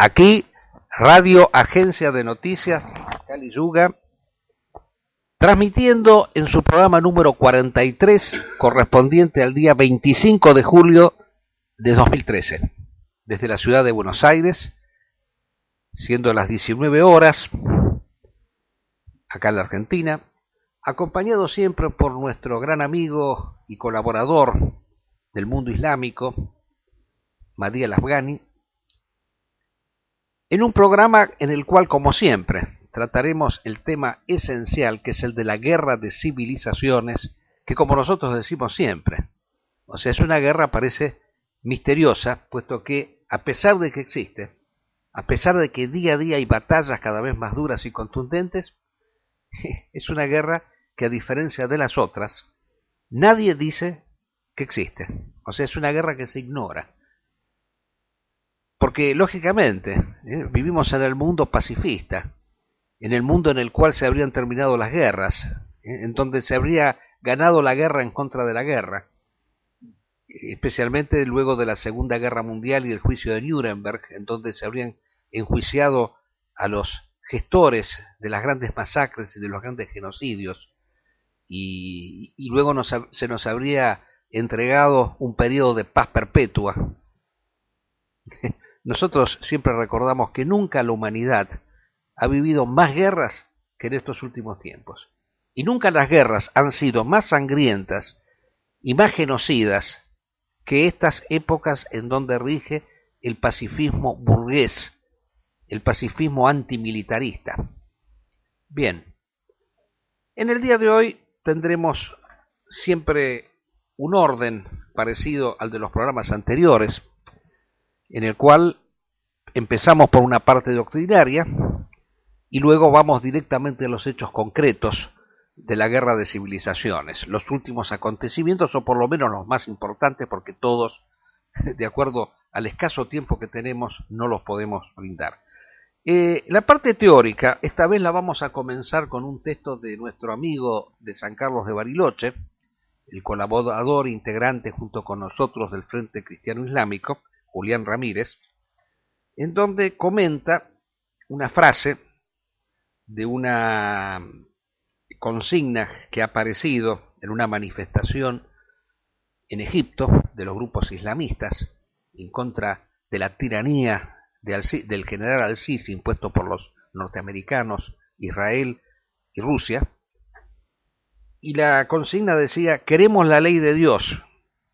Aquí, Radio Agencia de Noticias, Cali Yuga, transmitiendo en su programa número 43, correspondiente al día 25 de julio de 2013, desde la ciudad de Buenos Aires, siendo las 19 horas, acá en la Argentina, acompañado siempre por nuestro gran amigo y colaborador del mundo islámico, Mahdi al-Afghani, en un programa en el cual, como siempre, trataremos el tema esencial, que es el de la guerra de civilizaciones, que como nosotros decimos siempre, o sea, es una guerra, parece misteriosa, puesto que, a pesar de que existe, a pesar de que día a día hay batallas cada vez más duras y contundentes, es una guerra que, a diferencia de las otras, nadie dice que existe. O sea, es una guerra que se ignora. Porque, lógicamente, vivimos en el mundo pacifista, en el mundo en el cual se habrían terminado las guerras, en donde se habría ganado la guerra en contra de la guerra, especialmente luego de la Segunda Guerra Mundial y el juicio de Nuremberg, en donde se habrían enjuiciado a los gestores de las grandes masacres y de los grandes genocidios, y luego se nos habría entregado un periodo de paz perpetua. Nosotros siempre recordamos que nunca la humanidad ha vivido más guerras que en estos últimos tiempos. Y nunca las guerras han sido más sangrientas y más genocidas que estas épocas en donde rige el pacifismo burgués, el pacifismo antimilitarista. Bien, en el día de hoy tendremos siempre un orden parecido al de los programas anteriores, en el cual empezamos por una parte doctrinaria y luego vamos directamente a los hechos concretos de la guerra de civilizaciones, los últimos acontecimientos, o por lo menos los más importantes, porque todos, de acuerdo al escaso tiempo que tenemos, no los podemos brindar. La parte teórica, esta vez la vamos a comenzar con un texto de nuestro amigo de San Carlos de Bariloche, el colaborador integrante junto con nosotros del Frente Cristiano Islámico, Julián Ramírez, en donde comenta una frase de una consigna que ha aparecido en una manifestación en Egipto de los grupos islamistas en contra de la tiranía del general al-Sisi impuesto por los norteamericanos, Israel y Rusia. Y la consigna decía: queremos la ley de Dios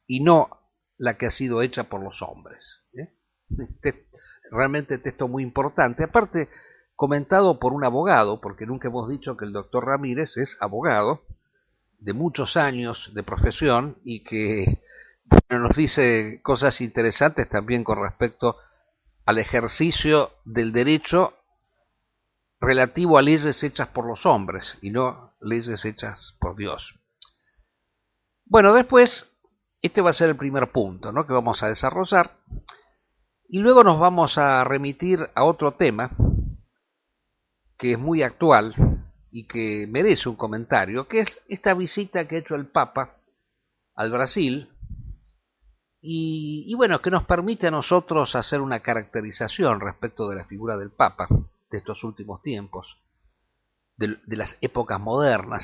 y no la que ha sido hecha por los hombres. Realmente texto muy importante, aparte comentado por un abogado, porque nunca hemos dicho que el doctor Ramírez es abogado de muchos años de profesión y que nos dice cosas interesantes también con respecto al ejercicio del derecho relativo a leyes hechas por los hombres y no leyes hechas por Dios. Bueno, después, este va a ser el primer punto, ¿no?, que vamos a desarrollar, y luego nos vamos a remitir a otro tema que es muy actual y que merece un comentario, que es esta visita que ha hecho el Papa al Brasil, y bueno, que nos permite a nosotros hacer una caracterización respecto de la figura del Papa de estos últimos tiempos, de las épocas modernas,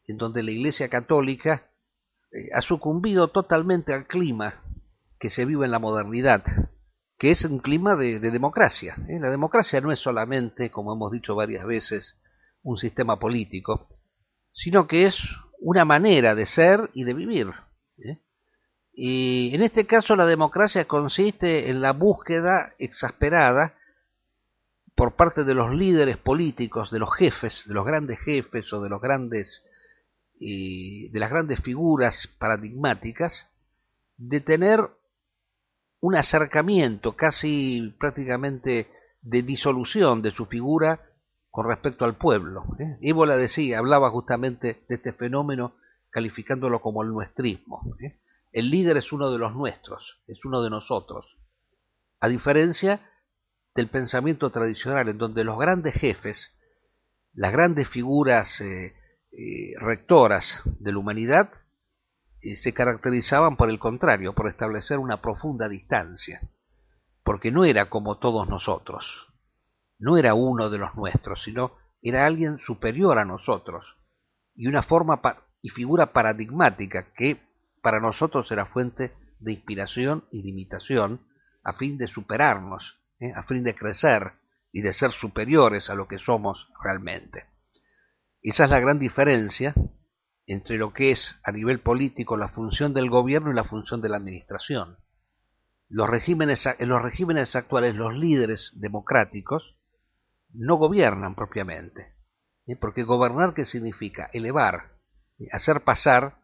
en donde la Iglesia Católica ha sucumbido totalmente al clima que se vive en la modernidad, que es un clima de democracia. La democracia no es solamente, como hemos dicho varias veces, un sistema político, sino que es una manera de ser y de vivir. Y en este caso la democracia consiste en la búsqueda exasperada por parte de los líderes políticos, de los jefes, de los grandes jefes o de los grandes de las grandes figuras paradigmáticas, de tener un acercamiento casi prácticamente de disolución de su figura con respecto al pueblo. Ébola decía, hablaba justamente de este fenómeno calificándolo como el nuestrismo. El líder es uno de los nuestros, es uno de nosotros, a diferencia del pensamiento tradicional, en donde los grandes jefes, las grandes figuras rectoras de la humanidad, se caracterizaban por el contrario, por establecer una profunda distancia. porque no era como todos nosotros, no era uno de los nuestros, sino era alguien superior a nosotros, y una forma y figura paradigmática que para nosotros era fuente de inspiración y de imitación, a fin de superarnos, a fin de crecer y de ser superiores a lo que somos realmente. Esa es la gran diferencia entre lo que es a nivel político la función del gobierno y la función de la administración. En los regímenes actuales, los líderes democráticos no gobiernan propiamente, porque gobernar, ¿qué significa? Elevar, hacer pasar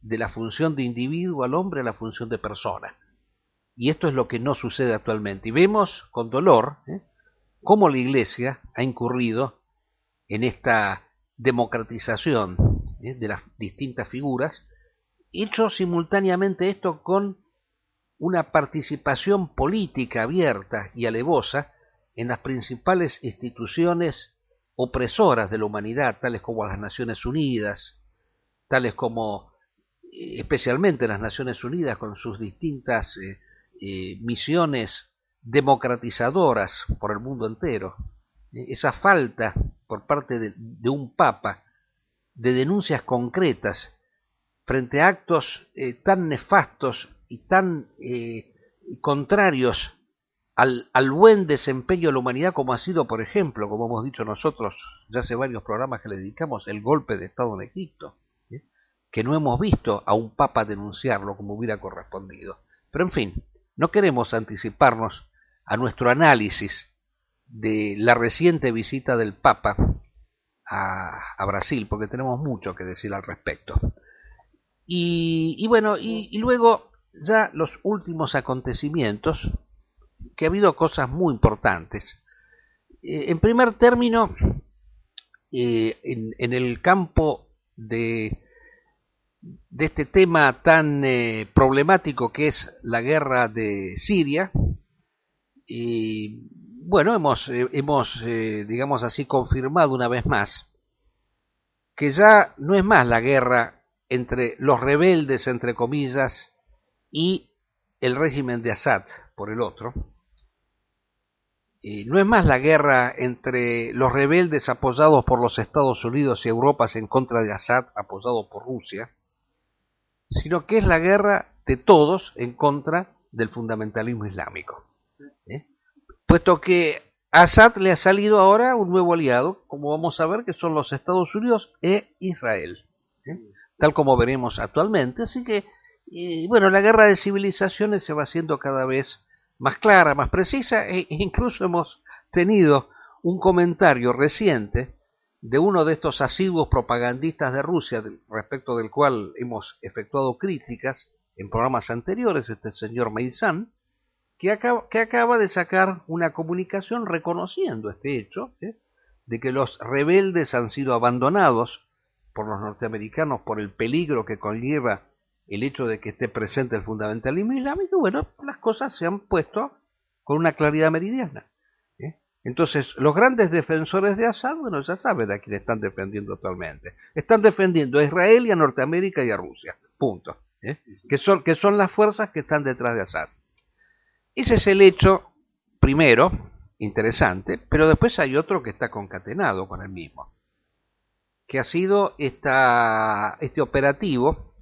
de la función de individuo al hombre a la función de persona. Y esto es lo que no sucede actualmente. Y vemos con dolor cómo la Iglesia ha incurrido en esta democratización de las distintas figuras, hecho simultáneamente esto con una participación política abierta y alevosa en las principales instituciones opresoras de la humanidad, tales como las Naciones Unidas, tales como especialmente las Naciones Unidas con sus distintas misiones democratizadoras por el mundo entero. Esa falta por parte de un papa de denuncias concretas frente a actos tan nefastos y tan contrarios al buen desempeño de la humanidad, como ha sido, por ejemplo, como hemos dicho nosotros, ya hace varios programas que le dedicamos, el golpe de Estado en Egipto, que no hemos visto a un papa denunciarlo como hubiera correspondido. Pero en fin, no queremos anticiparnos a nuestro análisis de la reciente visita del Papa a Brasil, porque tenemos mucho que decir al respecto. Y luego ya los últimos acontecimientos, que ha habido cosas muy importantes. En primer término, en el campo de este tema tan problemático que es la guerra de Siria, hemos digamos así, confirmado una vez más que ya no es más la guerra entre los rebeldes, entre comillas, y el régimen de Assad por el otro. No es más la guerra entre los rebeldes apoyados por los Estados Unidos y Europa en contra de Assad, apoyado por Rusia, sino que es la guerra de todos en contra del fundamentalismo islámico. Puesto que a Assad le ha salido ahora un nuevo aliado, como vamos a ver, que son los Estados Unidos e Israel, tal como veremos actualmente. Así que, la guerra de civilizaciones se va haciendo cada vez más clara, más precisa, e incluso hemos tenido un comentario reciente de uno de estos asiduos propagandistas de Rusia, respecto del cual hemos efectuado críticas en programas anteriores, este señor Meizán, que acaba de sacar una comunicación reconociendo este hecho, de que los rebeldes han sido abandonados por los norteamericanos por el peligro que conlleva el hecho de que esté presente el fundamentalismo islámico. Bueno, las cosas se han puesto con una claridad meridiana. Entonces, los grandes defensores de Assad, ya saben a quién están defendiendo actualmente. Están defendiendo a Israel y a Norteamérica y a Rusia. Punto. Que son las fuerzas que están detrás de Assad. Ese es el hecho primero, interesante, pero después hay otro que está concatenado con el mismo, que ha sido este operativo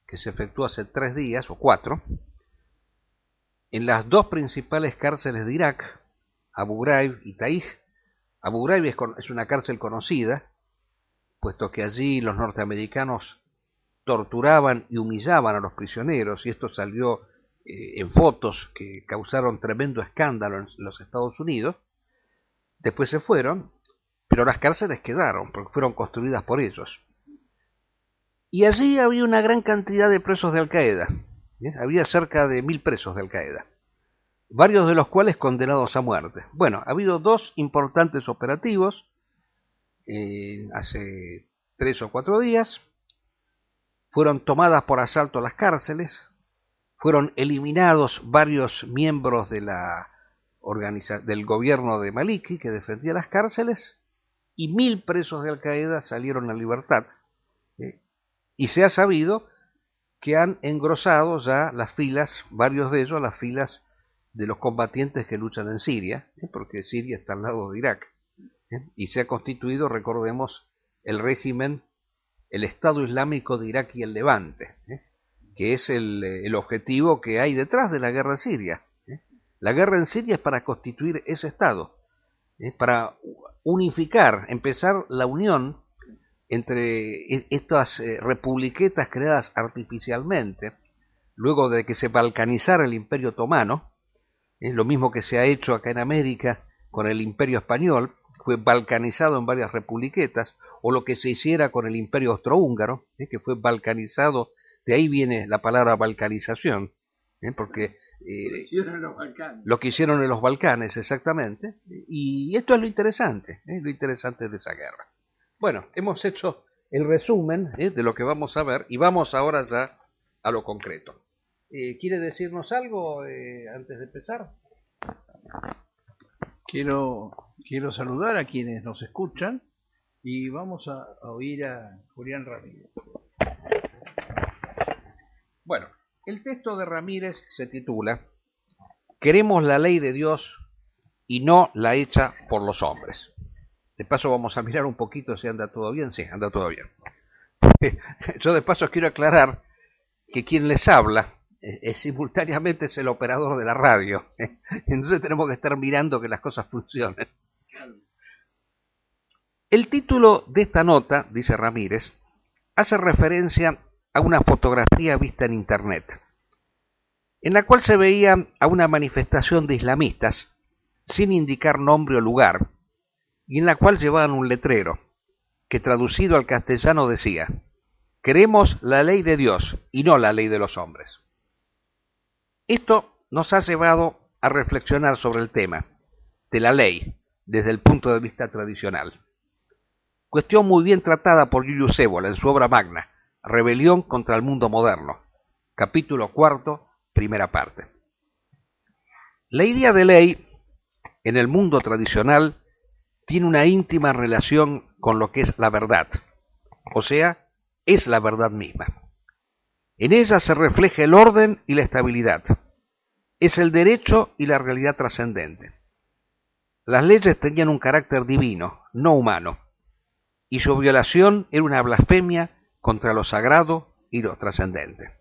que se efectuó hace 3 días o 4 en las dos principales cárceles de Irak, Abu Ghraib y Taij. Abu Ghraib es una cárcel conocida, puesto que allí los norteamericanos torturaban y humillaban a los prisioneros, y esto salió en fotos que causaron tremendo escándalo en los Estados Unidos. Después se fueron, pero las cárceles quedaron, porque fueron construidas por ellos. Y allí había una gran cantidad de presos de Al-Qaeda. Había cerca de 1000 presos de Al-Qaeda, varios de los cuales condenados a muerte. Bueno, ha habido 2 importantes operativos hace 3 o 4 días. Fueron tomadas por asalto las cárceles, fueron eliminados varios miembros de del gobierno de Maliki, que defendía las cárceles, y 1000 presos de Al-Qaeda salieron a libertad. Y se ha sabido que han engrosado ya las filas, varios de ellos, las filas de los combatientes que luchan en Siria, porque Siria está al lado de Irak, y se ha constituido, recordemos, el régimen, el Estado Islámico de Irak y el Levante, que es el objetivo que hay detrás de la guerra en Siria. La guerra en Siria es para constituir ese Estado, para unificar, empezar la unión entre estas republiquetas creadas artificialmente, luego de que se balcanizara el Imperio Otomano, lo mismo que se ha hecho acá en América con el Imperio Español, fue balcanizado en varias republiquetas, o lo que se hiciera con el Imperio Austrohúngaro, que fue balcanizado, de ahí viene la palabra balcanización, porque lo que hicieron en los Balcanes, exactamente, y esto es lo interesante de esa guerra. Bueno, hemos hecho el resumen de lo que vamos a ver, y vamos ahora ya a lo concreto. ¿Quiere decirnos algo antes de empezar? Quiero saludar a quienes nos escuchan y vamos a oír a Julián Ramírez. Bueno, el texto de Ramírez se titula "Queremos la ley de Dios y no la hecha por los hombres". De paso vamos a mirar un poquito si anda todo bien. Sí, anda todo bien. Yo de paso quiero aclarar que quien les habla simultáneamente es el operador de la radio. Entonces tenemos que estar mirando que las cosas funcionen. El título de esta nota, dice Ramírez, hace referencia a una fotografía vista en internet, en la cual se veía a una manifestación de islamistas, sin indicar nombre o lugar, y en la cual llevaban un letrero, que traducido al castellano decía: "Queremos la ley de Dios y no la ley de los hombres". Esto nos ha llevado a reflexionar sobre el tema de la ley desde el punto de vista tradicional. Cuestión muy bien tratada por Julius Evola en su obra magna, Rebelión contra el mundo moderno, capítulo 4, primera parte. La idea de ley en el mundo tradicional tiene una íntima relación con lo que es la verdad, o sea, es la verdad misma. En ella se refleja el orden y la estabilidad, es el derecho y la realidad trascendente. Las leyes tenían un carácter divino, no humano, y su violación era una blasfemia contra lo sagrado y lo trascendente.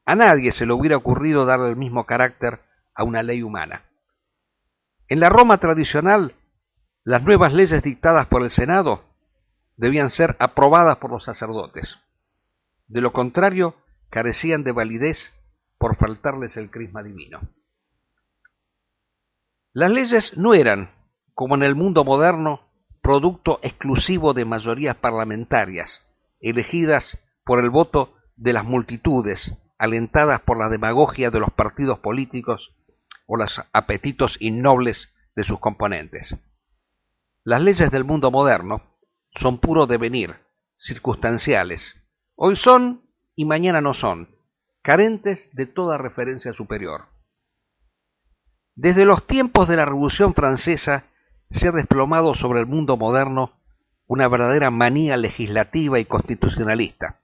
A nadie se le hubiera ocurrido darle el mismo carácter a una ley humana. En la Roma tradicional, las nuevas leyes dictadas por el Senado debían ser aprobadas por los sacerdotes. De lo contrario, carecían de validez por faltarles el crisma divino. Las leyes no eran, como en el mundo moderno, producto exclusivo de mayorías parlamentarias, elegidas por el voto de las multitudes, alentadas por la demagogia de los partidos políticos o los apetitos innobles de sus componentes. Las leyes del mundo moderno son puro devenir, circunstanciales. Hoy son y mañana no son, carentes de toda referencia superior. Desde los tiempos de la Revolución Francesa se ha desplomado sobre el mundo moderno una verdadera manía legislativa y constitucionalista,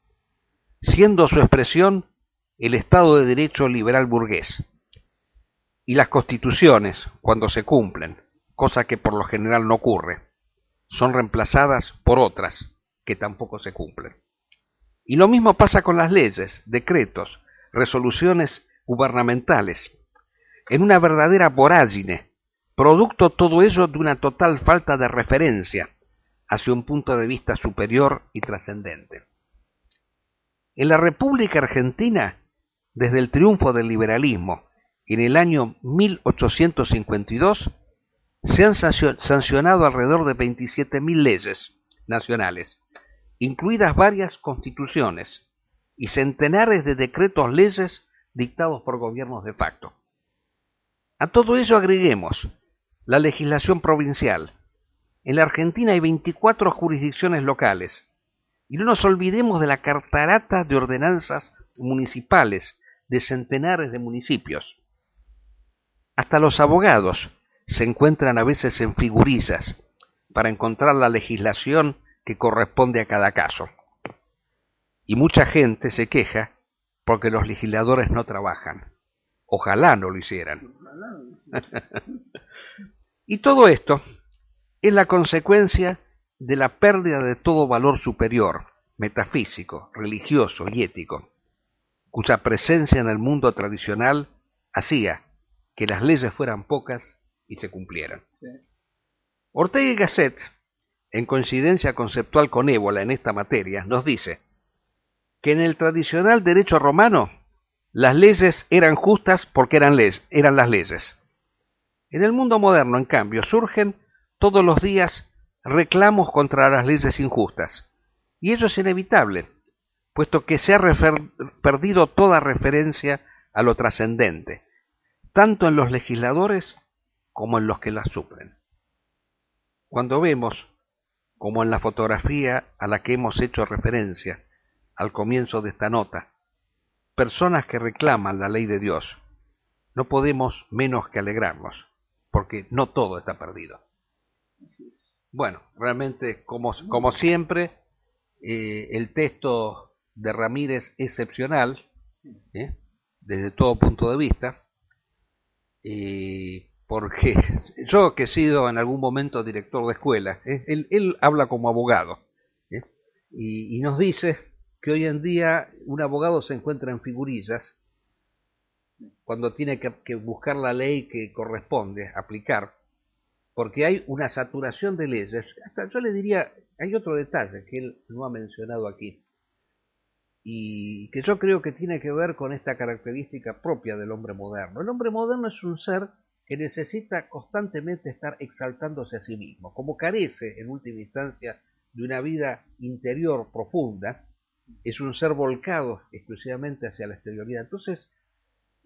siendo su expresión el Estado de Derecho liberal burgués. Y las constituciones, cuando se cumplen, cosa que por lo general no ocurre, son reemplazadas por otras que tampoco se cumplen. Y lo mismo pasa con las leyes, decretos, resoluciones gubernamentales, en una verdadera vorágine, producto todo ello de una total falta de referencia hacia un punto de vista superior y trascendente. En la República Argentina, desde el triunfo del liberalismo en el año 1852, se han sancionado alrededor de 27.000 leyes nacionales, incluidas varias constituciones y centenares de decretos leyes dictados por gobiernos de facto. A todo ello agreguemos la legislación provincial. En la Argentina hay 24 jurisdicciones locales, y no nos olvidemos de la catarata de ordenanzas municipales de centenares de municipios. Hasta los abogados se encuentran a veces en figurillas para encontrar la legislación que corresponde a cada caso. Y mucha gente se queja porque los legisladores no trabajan. Ojalá no lo hicieran. Y todo esto es la consecuencia de la pérdida de todo valor superior, metafísico, religioso y ético, cuya presencia en el mundo tradicional hacía que las leyes fueran pocas y se cumplieran. Sí. Ortega y Gasset, en coincidencia conceptual con Évola en esta materia, nos dice que en el tradicional derecho romano las leyes eran justas porque eran las leyes. En el mundo moderno, en cambio, surgen todos los días reclamos contra las leyes injustas, y eso es inevitable, puesto que se ha perdido toda referencia a lo trascendente, tanto en los legisladores como en los que las suplen. Cuando vemos, como en la fotografía a la que hemos hecho referencia al comienzo de esta nota, personas que reclaman la ley de Dios, no podemos menos que alegrarnos, porque no todo está perdido. Bueno, realmente, como siempre, el texto de Ramírez es excepcional, desde todo punto de vista, porque yo que he sido en algún momento director de escuela, él habla como abogado, y nos dice que hoy en día un abogado se encuentra en figurillas cuando tiene que buscar la ley que corresponde aplicar, porque hay una saturación de leyes. Hasta yo le diría, hay otro detalle que él no ha mencionado aquí, y que yo creo que tiene que ver con esta característica propia del hombre moderno. El hombre moderno es un ser que necesita constantemente estar exaltándose a sí mismo, como carece en última instancia de una vida interior profunda, es un ser volcado exclusivamente hacia la exterioridad. Entonces,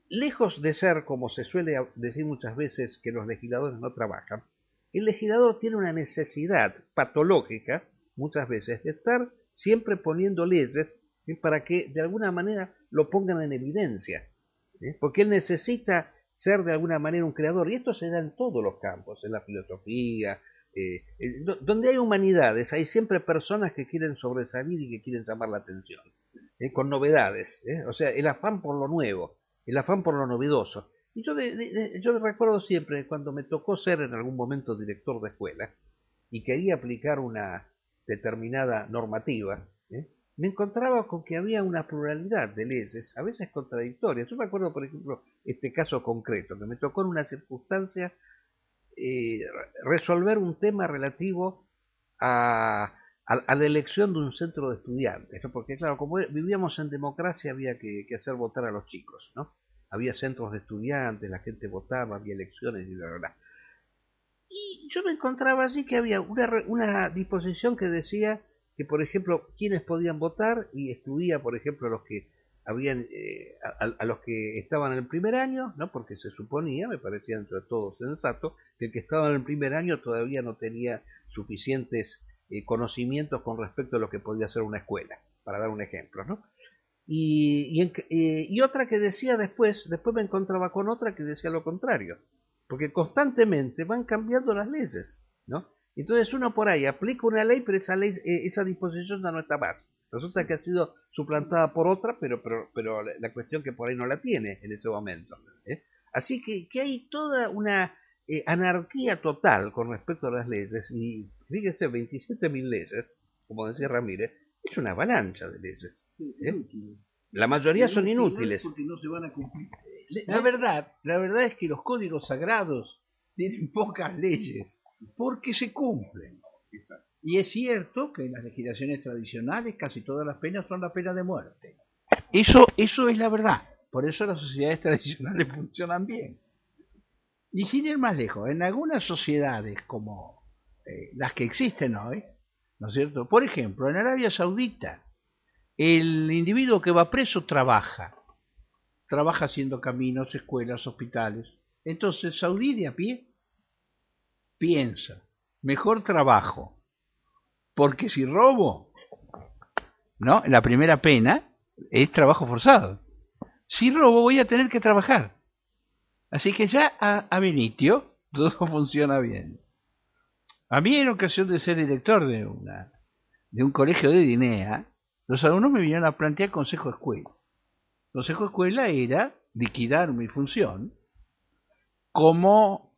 lejos de ser, como se suele decir muchas veces, que los legisladores no trabajan, el legislador tiene una necesidad patológica, muchas veces, de estar siempre poniendo leyes para que de alguna manera lo pongan en evidencia, porque él necesita ser de alguna manera un creador, y esto se da en todos los campos, en la filosofía, donde hay humanidades, hay siempre personas que quieren sobresalir y que quieren llamar la atención, con novedades, o sea, el afán por lo nuevo, el afán por lo novedoso. Y yo recuerdo siempre, cuando me tocó ser en algún momento director de escuela, y quería aplicar una determinada normativa, me encontraba con que había una pluralidad de leyes, a veces contradictorias. Yo me acuerdo, por ejemplo, este caso concreto, que me tocó en una circunstancia resolver un tema relativo a la elección de un centro de estudiantes, ¿no? Porque claro, como vivíamos en democracia había que hacer votar a los chicos, ¿no? Había centros de estudiantes, la gente votaba, había elecciones y bla, bla, bla. Y yo me encontraba allí que había una disposición que decía que, por ejemplo, quienes podían votar, y excluía, por ejemplo, a los que habían a los que estaban en el primer año, ¿no? Porque se suponía, me parecía entre todos sensato, que el que estaba en el primer año todavía no tenía suficientes conocimientos con respecto a lo que podía ser una escuela, para dar un ejemplo, ¿no? Y otra que decía después me encontraba con otra que decía lo contrario, porque constantemente van cambiando las leyes, ¿no? Entonces uno por ahí aplica una ley, pero esa disposición ya no está más. Resulta que ha sido suplantada por otra, pero la cuestión que por ahí no la tiene en ese momento, ¿eh? Así que hay toda una anarquía total con respecto a las leyes, y fíjese, 27.000 leyes, como decía Ramírez, es una avalancha de leyes. La mayoría son inútiles porque no se van a cumplir. La verdad es que los códigos sagrados tienen pocas leyes porque se cumplen. Y es cierto que en las legislaciones tradicionales casi todas las penas son la pena de muerte. Eso es la verdad. Por eso las sociedades tradicionales funcionan bien. Y sin ir más lejos, en algunas sociedades como las que existen hoy, ¿no es cierto? Por ejemplo, en Arabia Saudita, el individuo que va preso trabaja haciendo caminos, escuelas, hospitales. Entonces, saudí de a pie piensa, mejor trabajo, porque si robo, ¿no? La primera pena es trabajo forzado. Si robo voy a tener que trabajar. Así que ya a Benitio todo funciona bien. A mí, en ocasión de ser director de un colegio de Guinea, los alumnos me vinieron a plantear consejo de escuela. Consejo de escuela era liquidar mi función, como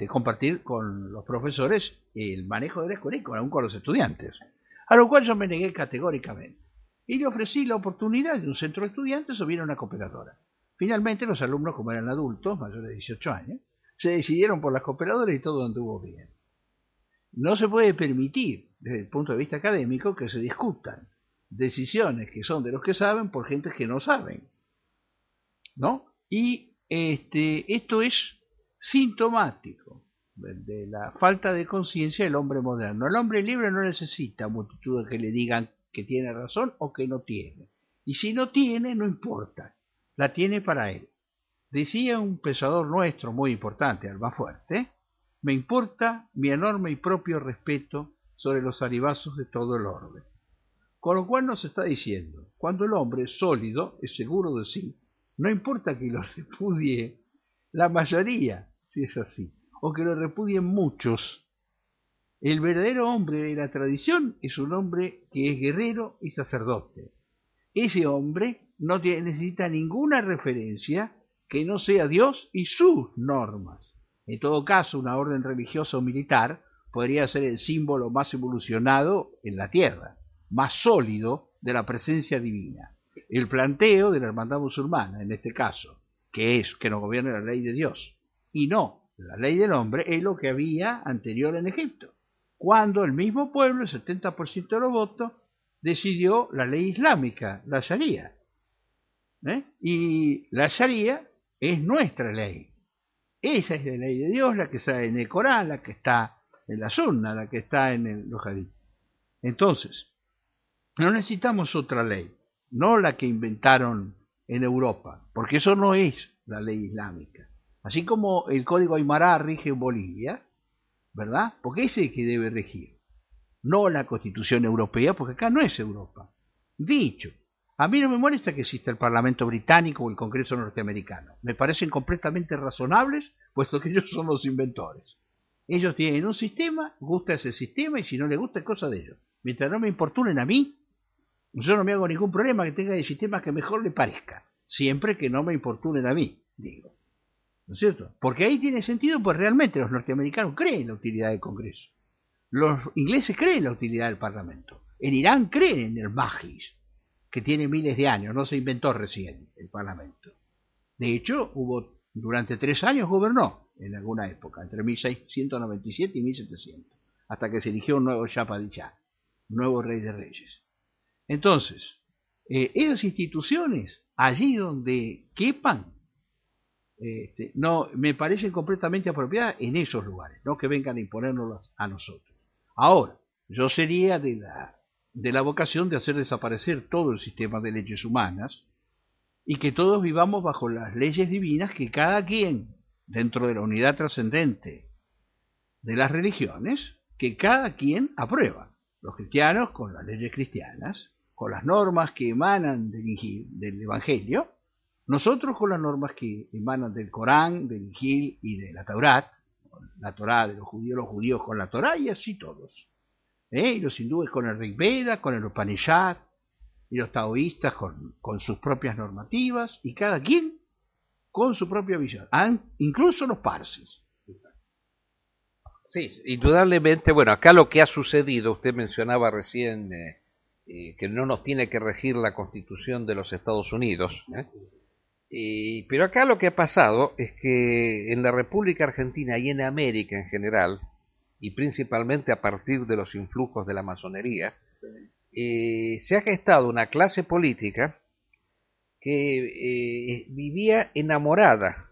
compartir con los profesores el manejo de la escuela y aún con los estudiantes. A lo cual yo me negué categóricamente. Y le ofrecí la oportunidad de un centro de estudiantes o bien una cooperadora. Finalmente los alumnos, como eran adultos, mayores de 18 años, se decidieron por las cooperadoras y todo anduvo bien. No se puede permitir, desde el punto de vista académico, que se discutan decisiones que son de los que saben por gente que no saben, ¿no? Y esto es sintomático de la falta de conciencia del hombre moderno. El hombre libre no necesita multitudes que le digan que tiene razón o que no tiene. Y si no tiene, no importa, la tiene para él. Decía un pensador nuestro muy importante, Almafuerte, me importa mi enorme y propio respeto sobre los aribazos de todo el orden. Con lo cual nos está diciendo, cuando el hombre es sólido, es seguro de sí, no importa que lo repudie la mayoría, si es así, o que lo repudien muchos. El verdadero hombre de la tradición es un hombre que es guerrero y sacerdote. Ese hombre no necesita ninguna referencia que no sea Dios y sus normas. En todo caso, una orden religiosa o militar podría ser el símbolo más evolucionado en la tierra, más sólido de la presencia divina. El planteo de la hermandad musulmana, en este caso, que es que nos gobierne la ley de Dios y no la ley del hombre, es lo que había anterior en Egipto, cuando el mismo pueblo, el 70% de los votos, decidió la ley islámica, la Sharia. Y la Sharia es nuestra ley. Esa es la ley de Dios, la que está en el Corán, la que está en la Sunna, la que está en los hadith. Entonces, no necesitamos otra ley, no la que inventaron en Europa, porque eso no es la ley islámica. Así como el Código Aymara rige en Bolivia, ¿verdad? Porque ese es el que debe regir, no la Constitución Europea, porque acá no es Europa. Dicho, a mí no me molesta que exista el Parlamento Británico o el Congreso Norteamericano. Me parecen completamente razonables, puesto que ellos son los inventores. Ellos tienen un sistema, gusta ese sistema, y si no les gusta es cosa de ellos. Mientras no me importunen a mí, yo no me hago ningún problema que tenga el sistema que mejor le parezca, siempre que no me importunen a mí, digo. ¿No es cierto? Porque ahí tiene sentido, pues realmente los norteamericanos creen en la utilidad del Congreso. Los ingleses creen en la utilidad del Parlamento. En Irán creen en el Majlis, que tiene miles de años, no se inventó recién el Parlamento. De hecho, durante 3 años gobernó en alguna época, entre 1697 y 1700, hasta que se eligió un nuevo Shah Padishah, un nuevo rey de reyes. Entonces, esas instituciones, allí donde quepan, no me parecen completamente apropiadas en esos lugares, no que vengan a imponernos a nosotros. Ahora, yo sería de la vocación de hacer desaparecer todo el sistema de leyes humanas y que todos vivamos bajo las leyes divinas que cada quien, dentro de la unidad trascendente de las religiones, que cada quien aprueba. Los cristianos con las leyes cristianas, con las normas que emanan del Evangelio, nosotros con las normas que emanan del Corán, del Injil y de la Torá de los judíos con la Torá y así todos. Y los hindúes con el Rig Veda, con el Upanishad, y los taoístas con sus propias normativas, y cada quien con su propia visión, incluso los parsis. Sí, indudablemente, bueno, acá lo que ha sucedido, usted mencionaba recién que no nos tiene que regir la Constitución de los Estados Unidos, pero acá lo que ha pasado es que en la República Argentina y en América en general, y principalmente a partir de los influjos de la masonería, se ha gestado una clase política que vivía enamorada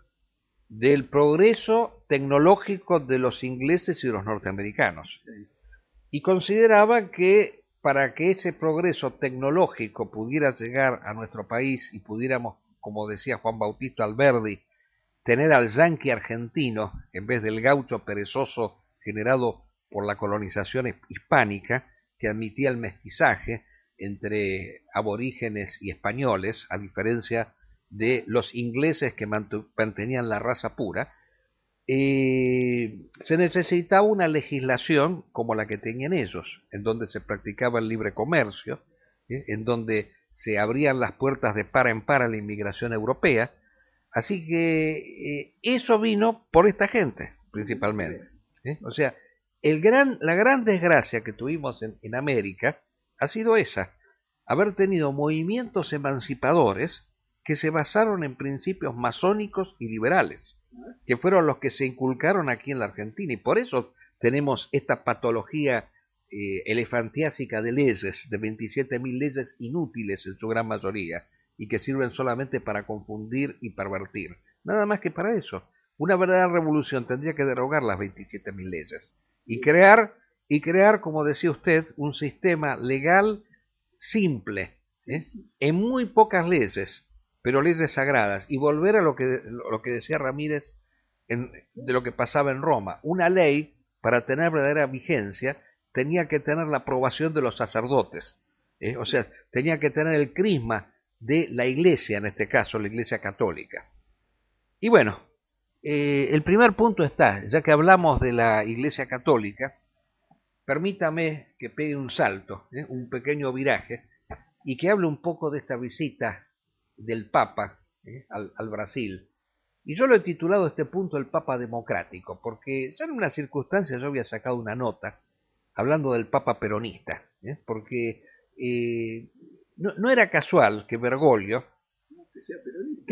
del progreso tecnológico de los ingleses y los norteamericanos, y consideraba que para que ese progreso tecnológico pudiera llegar a nuestro país y pudiéramos, como decía Juan Bautista Alberdi, tener al yanqui argentino en vez del gaucho perezoso generado por la colonización hispánica que admitía el mestizaje entre aborígenes y españoles, a diferencia de los ingleses que mantenían la raza pura, se necesitaba una legislación como la que tenían ellos, en donde se practicaba el libre comercio, en donde se abrían las puertas de par en par a la inmigración europea, Así que eso vino por esta gente, principalmente. O sea, la gran desgracia que tuvimos en América ha sido esa, haber tenido movimientos emancipadores que se basaron en principios masónicos y liberales, que fueron los que se inculcaron aquí en la Argentina, y por eso tenemos esta patología elefantiásica de leyes, de 27.000 leyes inútiles en su gran mayoría, y que sirven solamente para confundir y pervertir. Nada más que para eso. Una verdadera revolución tendría que derogar las 27.000 leyes y crear, como decía usted, un sistema legal simple, en muy pocas leyes, pero leyes sagradas, y volver a lo que decía Ramírez de lo que pasaba en Roma. Una ley, para tener verdadera vigencia, tenía que tener la aprobación de los sacerdotes, o sea, tenía que tener el crisma de la Iglesia, en este caso la Iglesia Católica. Y bueno, el primer punto está, ya que hablamos de la Iglesia Católica, permítame que pegue un salto, un pequeño viraje, y que hable un poco de esta visita del Papa al Brasil. Y yo lo he titulado este punto el Papa Democrático, porque ya en una circunstancia yo había sacado una nota hablando del Papa peronista, porque no era casual que Bergoglio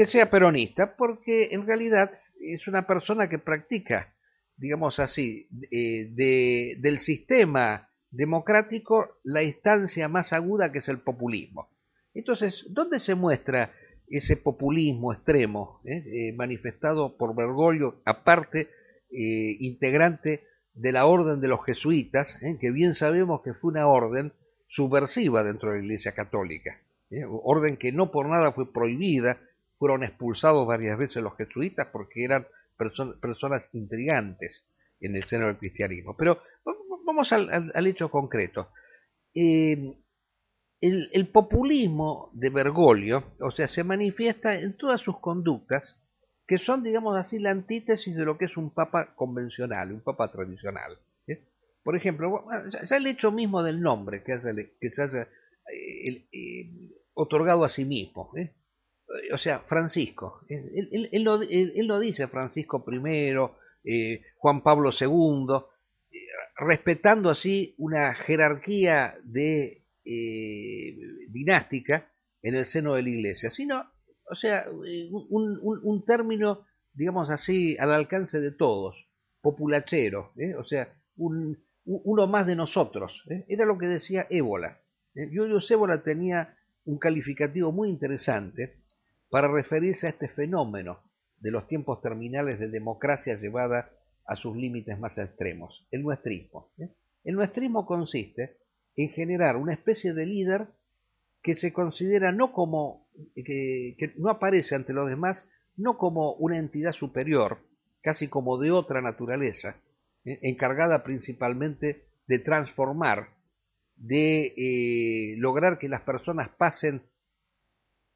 sea peronista, porque en realidad es una persona que practica, digamos así, del sistema democrático la instancia más aguda, que es el populismo. Entonces, ¿dónde se muestra ese populismo extremo manifestado por Bergoglio, aparte integrante de la orden de los jesuitas, que bien sabemos que fue una orden subversiva dentro de la Iglesia Católica, orden que no por nada fue prohibida? Fueron expulsados varias veces los jesuitas porque eran personas intrigantes en el seno del cristianismo. Pero vamos al hecho concreto. El populismo de Bergoglio, o sea, se manifiesta en todas sus conductas, que son, digamos así, la antítesis de lo que es un papa convencional, un papa tradicional. Por ejemplo, ya el hecho mismo del nombre que se haya otorgado a sí mismo, o sea, Francisco, él lo dice, Francisco I, Juan Pablo II, respetando así una jerarquía dinástica en el seno de la Iglesia, sino, o sea, un término, digamos así, al alcance de todos, populachero, o sea, uno más de nosotros, era lo que decía Évola. Julius Évola tenía un calificativo muy interesante para referirse a este fenómeno de los tiempos terminales de democracia llevada a sus límites más extremos, el nuestrismo. El nuestrismo consiste en generar una especie de líder que se considera no como, que no aparece ante los demás, no como una entidad superior, casi como de otra naturaleza, encargada principalmente de transformar, de lograr que las personas pasen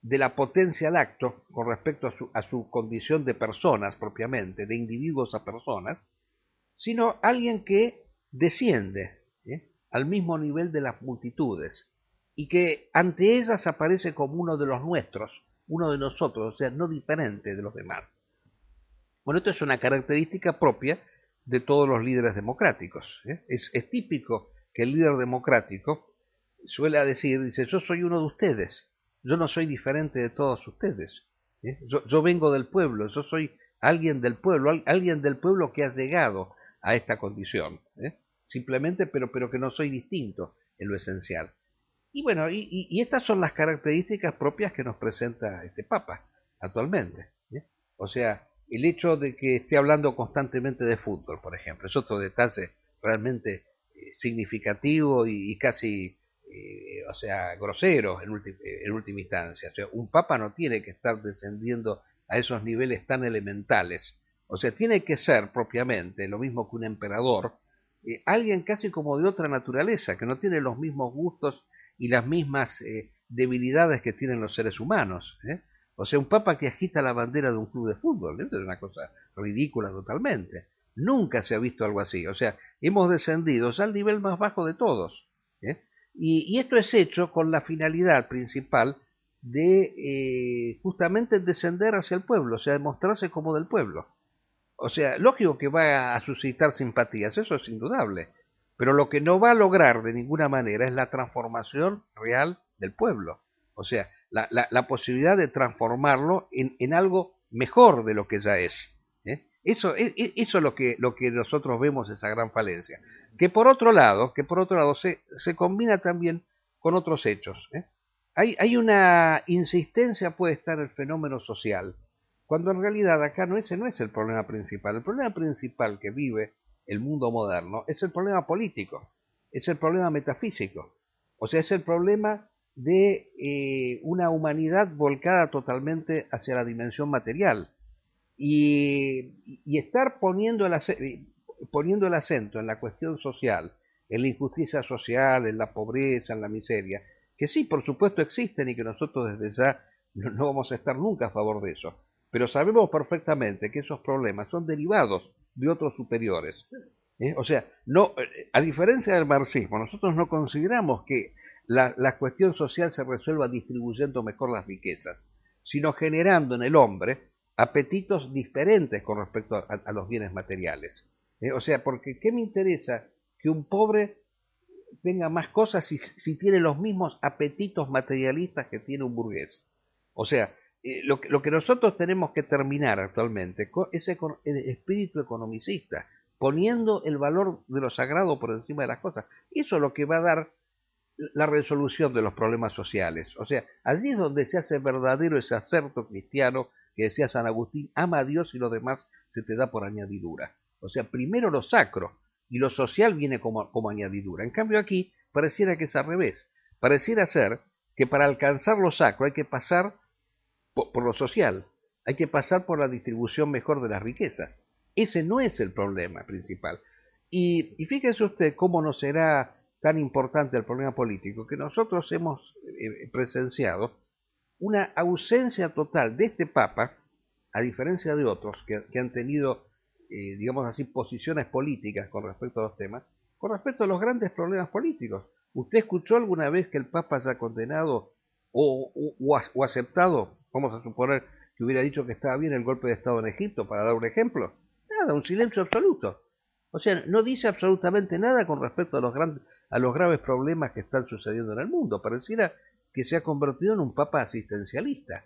de la potencia al acto con respecto a su condición de personas propiamente, de individuos a personas, sino alguien que desciende al mismo nivel de las multitudes y que ante ellas aparece como uno de los nuestros, uno de nosotros, o sea, no diferente de los demás. Bueno, esto es una característica propia de todos los líderes democráticos. Es típico que el líder democrático suele decir, dice, yo soy uno de ustedes, yo no soy diferente de todos ustedes, yo vengo del pueblo, yo soy alguien del pueblo que ha llegado a esta condición, simplemente, pero que no soy distinto en lo esencial. Y bueno, y estas son las características propias que nos presenta este Papa actualmente. O sea, el hecho de que esté hablando constantemente de fútbol, por ejemplo, es otro detalle realmente significativo y casi, o sea, grosero en última instancia. O sea, un Papa no tiene que estar descendiendo a esos niveles tan elementales. O sea, tiene que ser propiamente, lo mismo que un emperador, alguien casi como de otra naturaleza, que no tiene los mismos gustos y las mismas debilidades que tienen los seres humanos. O sea, un papa que agita la bandera de un club de fútbol, esto es una cosa ridícula totalmente. Nunca se ha visto algo así. O sea, hemos descendido al nivel más bajo de todos. Y esto es hecho con la finalidad principal de justamente descender hacia el pueblo, o sea, de mostrarse como del pueblo. O sea, lógico que va a suscitar simpatías, eso es indudable, pero lo que no va a lograr de ninguna manera es la transformación real del pueblo. O sea, la posibilidad de transformarlo en algo mejor de lo que ya es. Eso es lo que nosotros vemos, esa gran falencia. Que por otro lado se combina también con otros hechos. Hay una insistencia puesta en el fenómeno social, cuando en realidad acá ese no es el problema principal. El problema principal que vive el mundo moderno es el problema político, es el problema metafísico, o sea, es el problema de una humanidad volcada totalmente hacia la dimensión material. Y estar poniendo el acento en la cuestión social, en la injusticia social, en la pobreza, en la miseria, que sí, por supuesto existen y que nosotros desde ya no vamos a estar nunca a favor de eso, pero sabemos perfectamente que esos problemas son derivados de otros superiores. O sea, no, a diferencia del marxismo, nosotros no consideramos que la cuestión social se resuelva distribuyendo mejor las riquezas, sino generando en el hombre apetitos diferentes con respecto a los bienes materiales. O sea, porque ¿qué me interesa que un pobre tenga más cosas si tiene los mismos apetitos materialistas que tiene un burgués? O sea, lo que nosotros tenemos que terminar actualmente es el espíritu economicista, poniendo el valor de lo sagrado por encima de las cosas. Eso es lo que va a dar la resolución de los problemas sociales. O sea, allí es donde se hace verdadero ese acerto cristiano que decía San Agustín: ama a Dios y lo demás se te da por añadidura. O sea, primero lo sacro y lo social viene como añadidura. En cambio aquí pareciera que es al revés. Pareciera ser que para alcanzar lo sacro hay que pasar por lo social, hay que pasar por la distribución mejor de las riquezas. Ese no es el problema principal. Y fíjese usted cómo no será tan importante el problema político, que nosotros hemos presenciado una ausencia total de este Papa, a diferencia de otros que han tenido, digamos así, posiciones políticas con respecto a los temas, con respecto a los grandes problemas políticos. ¿Usted escuchó alguna vez que el Papa haya condenado o aceptado, vamos a suponer que hubiera dicho que estaba bien el golpe de Estado en Egipto, para dar un ejemplo? Nada, un silencio absoluto. O sea, no dice absolutamente nada con respecto a los graves problemas que están sucediendo en el mundo. Pareciera que se ha convertido en un papa asistencialista.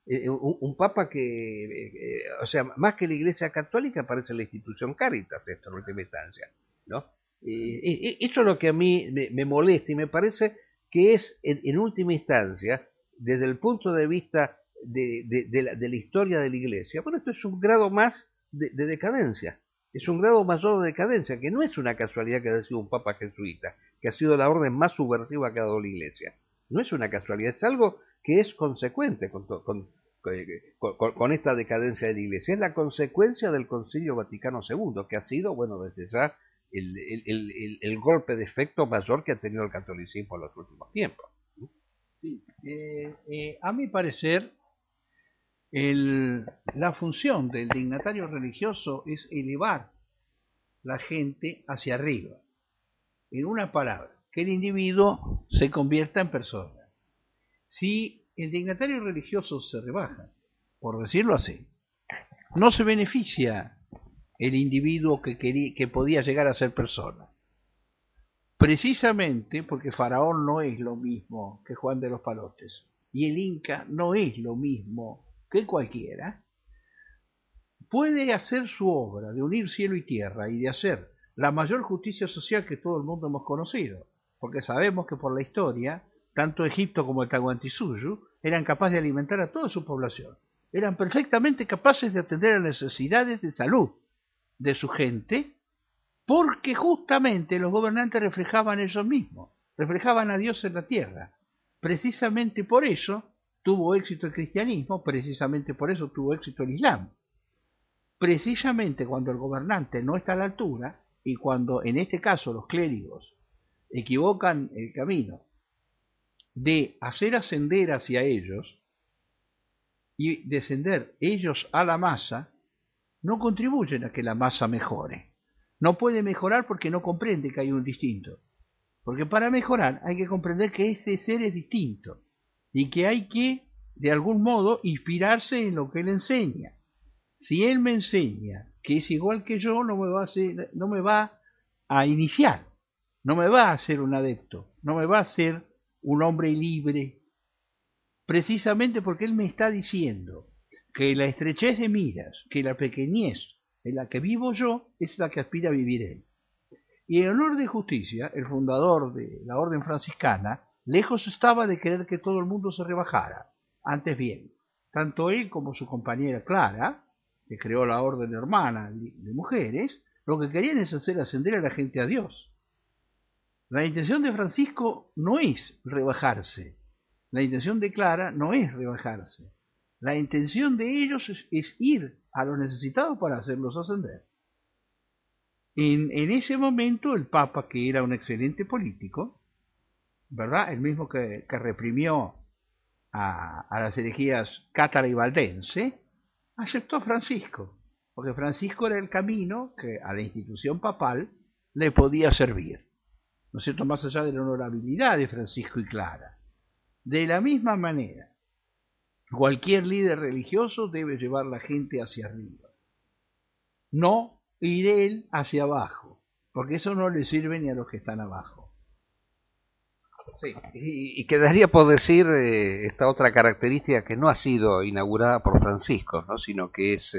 Un papa que, o sea, más que la Iglesia Católica parece la institución Cáritas, esto en última instancia, ¿no? Eso es lo que a mí me molesta y me parece que es, en última instancia, desde el punto de vista de la historia de la Iglesia, bueno, esto es un grado más de decadencia. Es un grado mayor de decadencia, que no es una casualidad que haya sido un papa jesuita, que ha sido la orden más subversiva que ha dado la Iglesia. No es una casualidad, es algo que es consecuente con esta decadencia de la Iglesia. Es la consecuencia del Concilio Vaticano II, que ha sido, bueno, desde ya el golpe de efecto mayor que ha tenido el catolicismo en los últimos tiempos. Sí, a mi parecer, la función del dignatario religioso es elevar la gente hacia arriba. En una palabra, que el individuo se convierta en persona. Si el dignatario religioso se rebaja, por decirlo así, no se beneficia el individuo que podía llegar a ser persona. Precisamente porque Faraón no es lo mismo que Juan de los Palotes, y el Inca no es lo mismo que cualquiera, puede hacer su obra de unir cielo y tierra y de hacer la mayor justicia social que todo el mundo hemos conocido, porque sabemos que por la historia, tanto Egipto como el Tahuantinsuyo eran capaces de alimentar a toda su población, eran perfectamente capaces de atender a las necesidades de salud de su gente, porque justamente los gobernantes reflejaban eso mismo, reflejaban a Dios en la tierra. Precisamente por eso tuvo éxito el cristianismo, precisamente por eso tuvo éxito el Islam. Precisamente cuando el gobernante no está a la altura, y cuando en este caso los clérigos equivocan el camino de hacer ascender hacia ellos y descender ellos a la masa, no contribuyen a que la masa mejore. No puede mejorar porque no comprende que hay un distinto. Porque para mejorar hay que comprender que este ser es distinto. y que hay que, de algún modo, inspirarse en lo que él enseña. Si él me enseña que es igual que yo, no me va a iniciar, no me va a hacer un adepto, no me va a hacer un hombre libre, precisamente porque él me está diciendo que la estrechez de miras, que la pequeñez en la que vivo yo es la que aspira a vivir él. Y en honor de Justicia, el fundador de la orden franciscana, lejos estaba de querer que todo el mundo se rebajara. Antes bien, tanto él como su compañera Clara, que creó la orden hermana de mujeres, lo que querían es hacer ascender a la gente a Dios. La intención de Francisco no es rebajarse, la intención de Clara no es rebajarse, la intención de ellos es ir a los necesitados para hacerlos ascender. En ese momento el Papa, que era un excelente político, ¿verdad? El mismo que reprimió a las herejías cátara y valdense, aceptó a Francisco, porque Francisco era el camino que a la institución papal le podía servir, ¿no es cierto?, más allá de la honorabilidad de Francisco y Clara. De la misma manera, cualquier líder religioso debe llevar la gente hacia arriba, no ir él hacia abajo, porque eso no le sirve ni a los que están abajo. Sí, y quedaría por decir esta otra característica que no ha sido inaugurada por Francisco, ¿no?, sino que es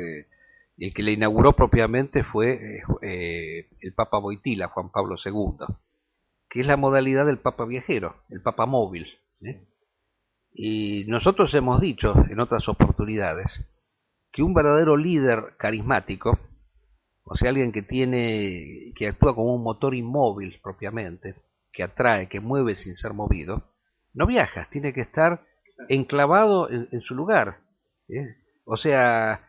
el que la inauguró propiamente fue el Papa Wojtyła, Juan Pablo II, que es la modalidad del Papa viajero, el Papa móvil. Y nosotros hemos dicho en otras oportunidades que un verdadero líder carismático, o sea, alguien que actúa como un motor inmóvil propiamente, que atrae, que mueve sin ser movido, no viaja, tiene que estar enclavado en su lugar. O sea,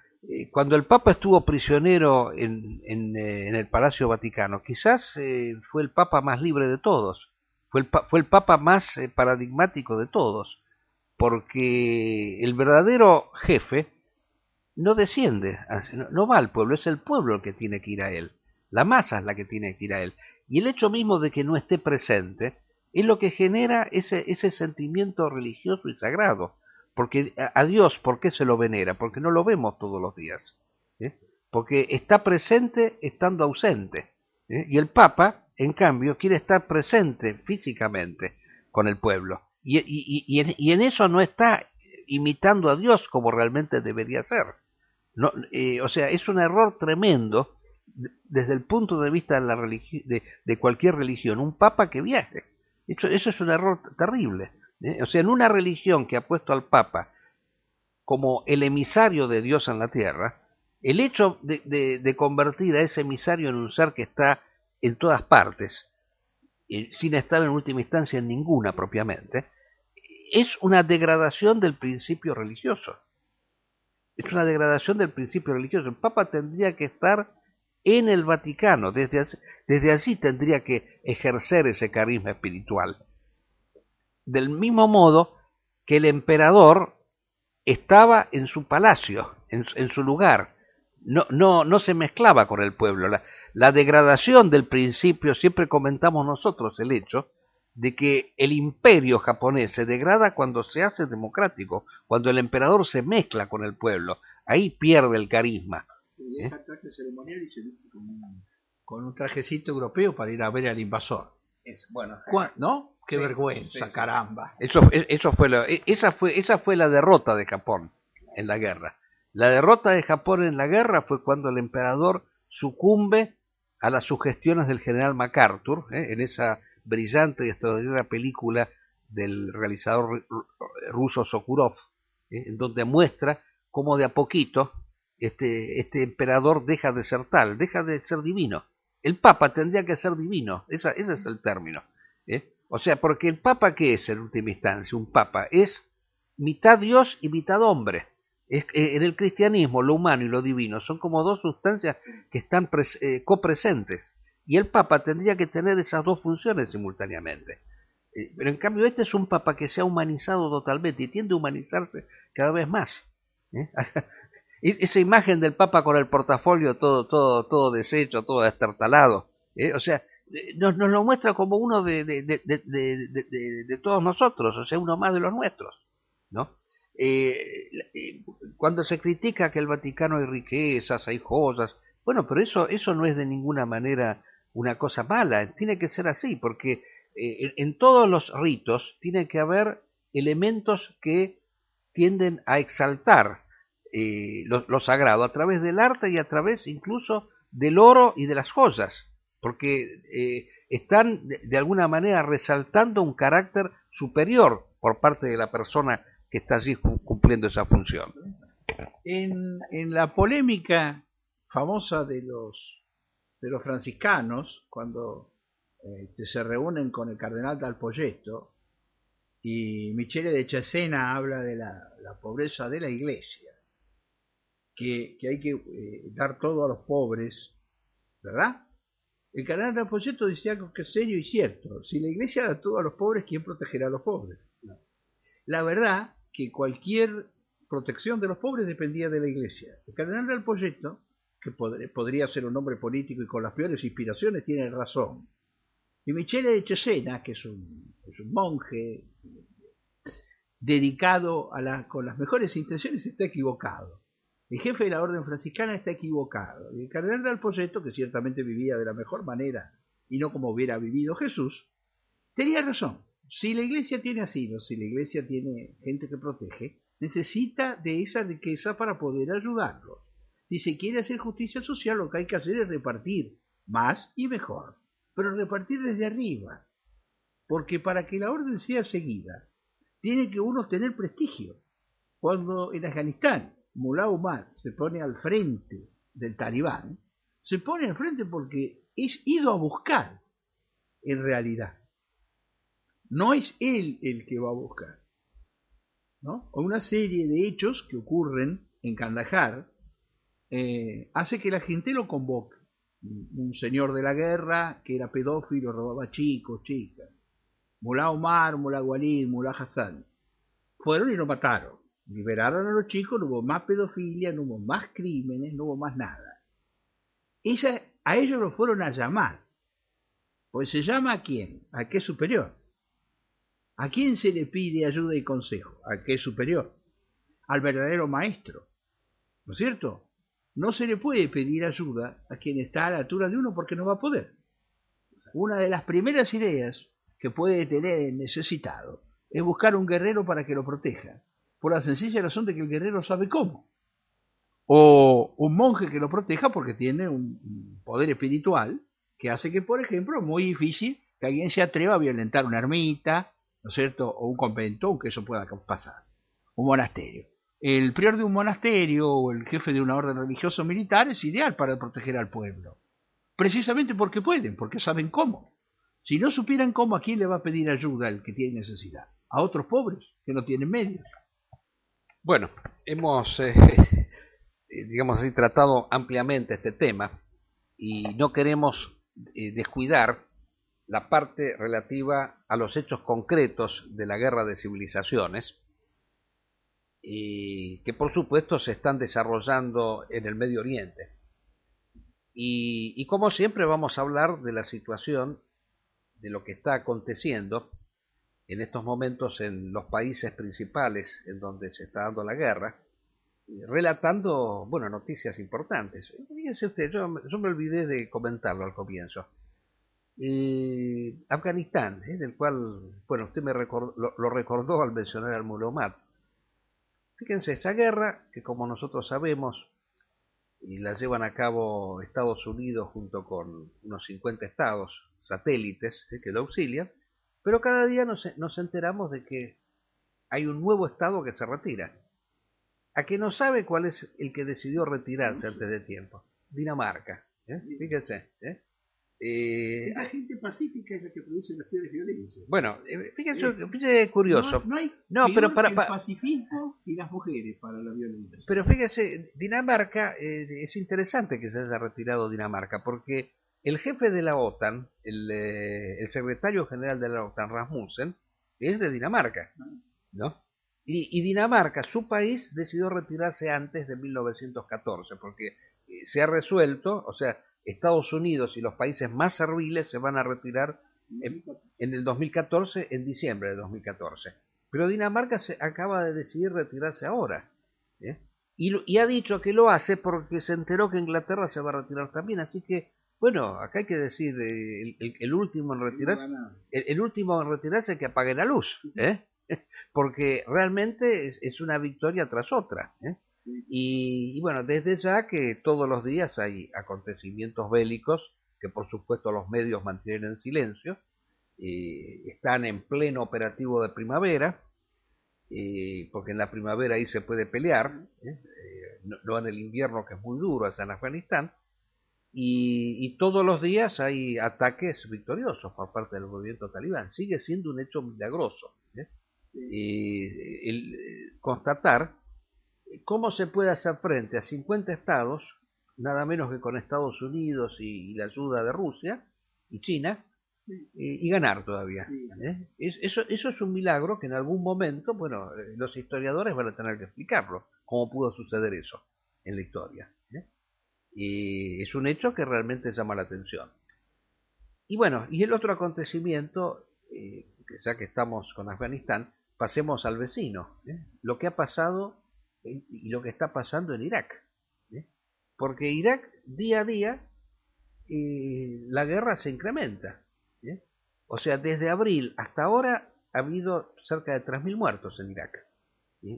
cuando el Papa estuvo prisionero en el Palacio Vaticano, quizás fue el Papa más libre de todos, fue el Papa más paradigmático de todos, porque el verdadero jefe no desciende, no va al pueblo, es el pueblo el que tiene que ir a él, la masa es la que tiene que ir a él. Y el hecho mismo de que no esté presente es lo que genera ese sentimiento religioso y sagrado. Porque a Dios, ¿por qué se lo venera? Porque no lo vemos todos los días. Porque está presente estando ausente. Y el Papa, en cambio, quiere estar presente físicamente con el pueblo. Y en eso no está imitando a Dios como realmente debería ser. No, o sea, es un error tremendo desde el punto de vista de, de cualquier religión, un papa que viaje. Eso es un error terrible. O sea, en una religión que ha puesto al papa como el emisario de Dios en la tierra, el hecho de convertir a ese emisario en un ser que está en todas partes, sin estar en última instancia en ninguna propiamente, es una degradación del principio religioso. Es una degradación del principio religioso. El Papa tendría que estar en el Vaticano, desde allí tendría que ejercer ese carisma espiritual. Del mismo modo que el emperador estaba en su palacio, en su lugar, no se mezclaba con el pueblo. La degradación del principio, siempre comentamos nosotros el hecho de que el imperio japonés se degrada cuando se hace democrático, cuando el emperador se mezcla con el pueblo, ahí pierde el carisma. Y deja traje ceremonial y se viste con un trajecito europeo para ir a ver al invasor. Bueno, ¿no? Qué sí, vergüenza, sí. Caramba. Esa fue la derrota de Japón en la guerra. La derrota de Japón en la guerra fue cuando el emperador sucumbe a las sugestiones del general MacArthur, en esa brillante y extraordinaria película del realizador ruso Sokurov, en donde muestra cómo de a poquito este emperador deja de ser tal, deja de ser divino. El Papa tendría que ser divino, ese es el término. O sea, porque el Papa, ¿qué es en última instancia? Un Papa es mitad Dios y mitad hombre. En el cristianismo, lo humano y lo divino son como dos sustancias que están copresentes. Y el Papa tendría que tener esas dos funciones simultáneamente. Pero en cambio este es un Papa que se ha humanizado totalmente y tiende a humanizarse cada vez más. Esa imagen del Papa con el portafolio todo deshecho, todo destartalado, o sea, nos lo muestra como uno de todos nosotros, o sea, uno más de los nuestros. ¿no? Cuando se critica que el Vaticano hay riquezas, hay joyas, bueno, pero eso no es de ninguna manera una cosa mala, tiene que ser así, porque en todos los ritos tiene que haber elementos que tienden a exaltar lo sagrado a través del arte y a través incluso del oro y de las joyas, porque están de alguna manera resaltando un carácter superior por parte de la persona que está allí cumpliendo esa función. En la polémica famosa de los franciscanos, cuando se reúnen con el cardenal Dal Poggetto, y Michele de Cesena habla de la pobreza de la iglesia, que hay que dar todo a los pobres, ¿verdad? El cardenal Dal Poggetto dice algo que es serio y cierto: si la iglesia da todo a los pobres, ¿quién protegerá a los pobres? No. La verdad que cualquier protección de los pobres dependía de la iglesia. El cardenal Dal Poggetto, que podría ser un hombre político y con las peores inspiraciones, tiene razón. Y Michele de Cesena, que es un monje dedicado con las mejores intenciones, está equivocado. El jefe de la orden franciscana está equivocado. Y el cardenal Dal Poggetto, que ciertamente vivía de la mejor manera y no como hubiera vivido Jesús, tenía razón. Si la iglesia tiene asilos, si la iglesia tiene gente que protege, necesita de esa riqueza para poder ayudarlos. Si se quiere hacer justicia social, lo que hay que hacer es repartir más y mejor, pero repartir desde arriba, porque para que la orden sea seguida, tiene que uno tener prestigio. Cuando en Afganistán Mullah Omar se pone al frente del talibán, se pone al frente porque es ido a buscar, en realidad. No es él el que va a buscar, ¿no? O una serie de hechos que ocurren en Kandahar hace que la gente lo convoque. Un señor de la guerra que era pedófilo, robaba chicos, chicas. Mullah Omar, Mullah Walid, Mullah Hassan fueron y lo mataron. Liberaron a los chicos, no hubo más pedofilia, no hubo más crímenes, no hubo más nada. A ellos lo fueron a llamar. Pues se llama ¿a quién? ¿A qué superior? ¿A quién se le pide ayuda y consejo? ¿A qué superior? Al verdadero maestro. ¿No es cierto? No se le puede pedir ayuda a quien está a la altura de uno porque no va a poder. Una de las primeras ideas que puede tener el necesitado es buscar un guerrero para que lo proteja, por la sencilla razón de que el guerrero sabe cómo. O un monje que lo proteja porque tiene un poder espiritual que hace que, por ejemplo, es muy difícil que alguien se atreva a violentar una ermita, ¿no es cierto?, o un convento, aunque eso pueda pasar, un monasterio. El prior de un monasterio o el jefe de una orden religiosa o militar es ideal para proteger al pueblo, precisamente porque pueden, porque saben cómo. Si no supieran cómo, ¿a quién le va a pedir ayuda el que tiene necesidad? A otros pobres que no tienen medios. Bueno, hemos, digamos así, tratado ampliamente este tema y no queremos descuidar la parte relativa a los hechos concretos de la guerra de civilizaciones, que por supuesto se están desarrollando en el Medio Oriente. Y como siempre vamos a hablar de la situación, de lo que está aconteciendo en estos momentos en los países principales en donde se está dando la guerra, relatando, bueno, noticias importantes. Fíjense usted, yo me olvidé de comentarlo al comienzo. Afganistán, del cual, bueno, usted lo recordó al mencionar al Mullah Omar. Fíjense, esa guerra que, como nosotros sabemos, y la llevan a cabo Estados Unidos junto con unos 50 estados satélites que lo auxilian, pero cada día nos enteramos de que hay un nuevo estado que se retira. ¿A que no sabe cuál es el que decidió retirarse antes de tiempo? Dinamarca. Fíjense. Esa gente pacífica es la que produce las peores violencias. Bueno, fíjese curioso. No hay pero el pacifismo y las mujeres para la violencia. Pero fíjese, Dinamarca, es interesante que se haya retirado Dinamarca, porque el jefe de la OTAN, el secretario general de la OTAN, Rasmussen, es de Dinamarca, ¿no? Y Dinamarca, su país, decidió retirarse antes de 1914, porque se ha resuelto, o sea, Estados Unidos y los países más serviles se van a retirar en el 2014, en diciembre de 2014. Pero Dinamarca acaba de decidir retirarse ahora. ¿Eh? Y ha dicho que lo hace porque se enteró que Inglaterra se va a retirar también. Así que, bueno, acá hay que decir, el último en retirarse, el último en retirarse que apague la luz. Porque realmente es una victoria tras otra. Y bueno, desde ya que todos los días hay acontecimientos bélicos que por supuesto los medios mantienen en silencio. Están en pleno operativo de primavera, porque en la primavera ahí se puede pelear, no en el invierno que es muy duro allá en Afganistán, y todos los días hay ataques victoriosos por parte del movimiento talibán. Sigue siendo un hecho milagroso constatar cómo se puede hacer frente a 50 estados, nada menos que con Estados Unidos y la ayuda de Rusia y China, y ganar todavía. Eso es un milagro que en algún momento, bueno, los historiadores van a tener que explicarlo, cómo pudo suceder eso en la historia. Y es un hecho que realmente llama la atención. Y bueno, y el otro acontecimiento, ya que estamos con Afganistán, pasemos al vecino, lo que ha pasado y lo que está pasando en Irak. Porque Irak, día a día, la guerra se incrementa. O sea, desde abril hasta ahora ha habido cerca de 3.000 muertos en Irak.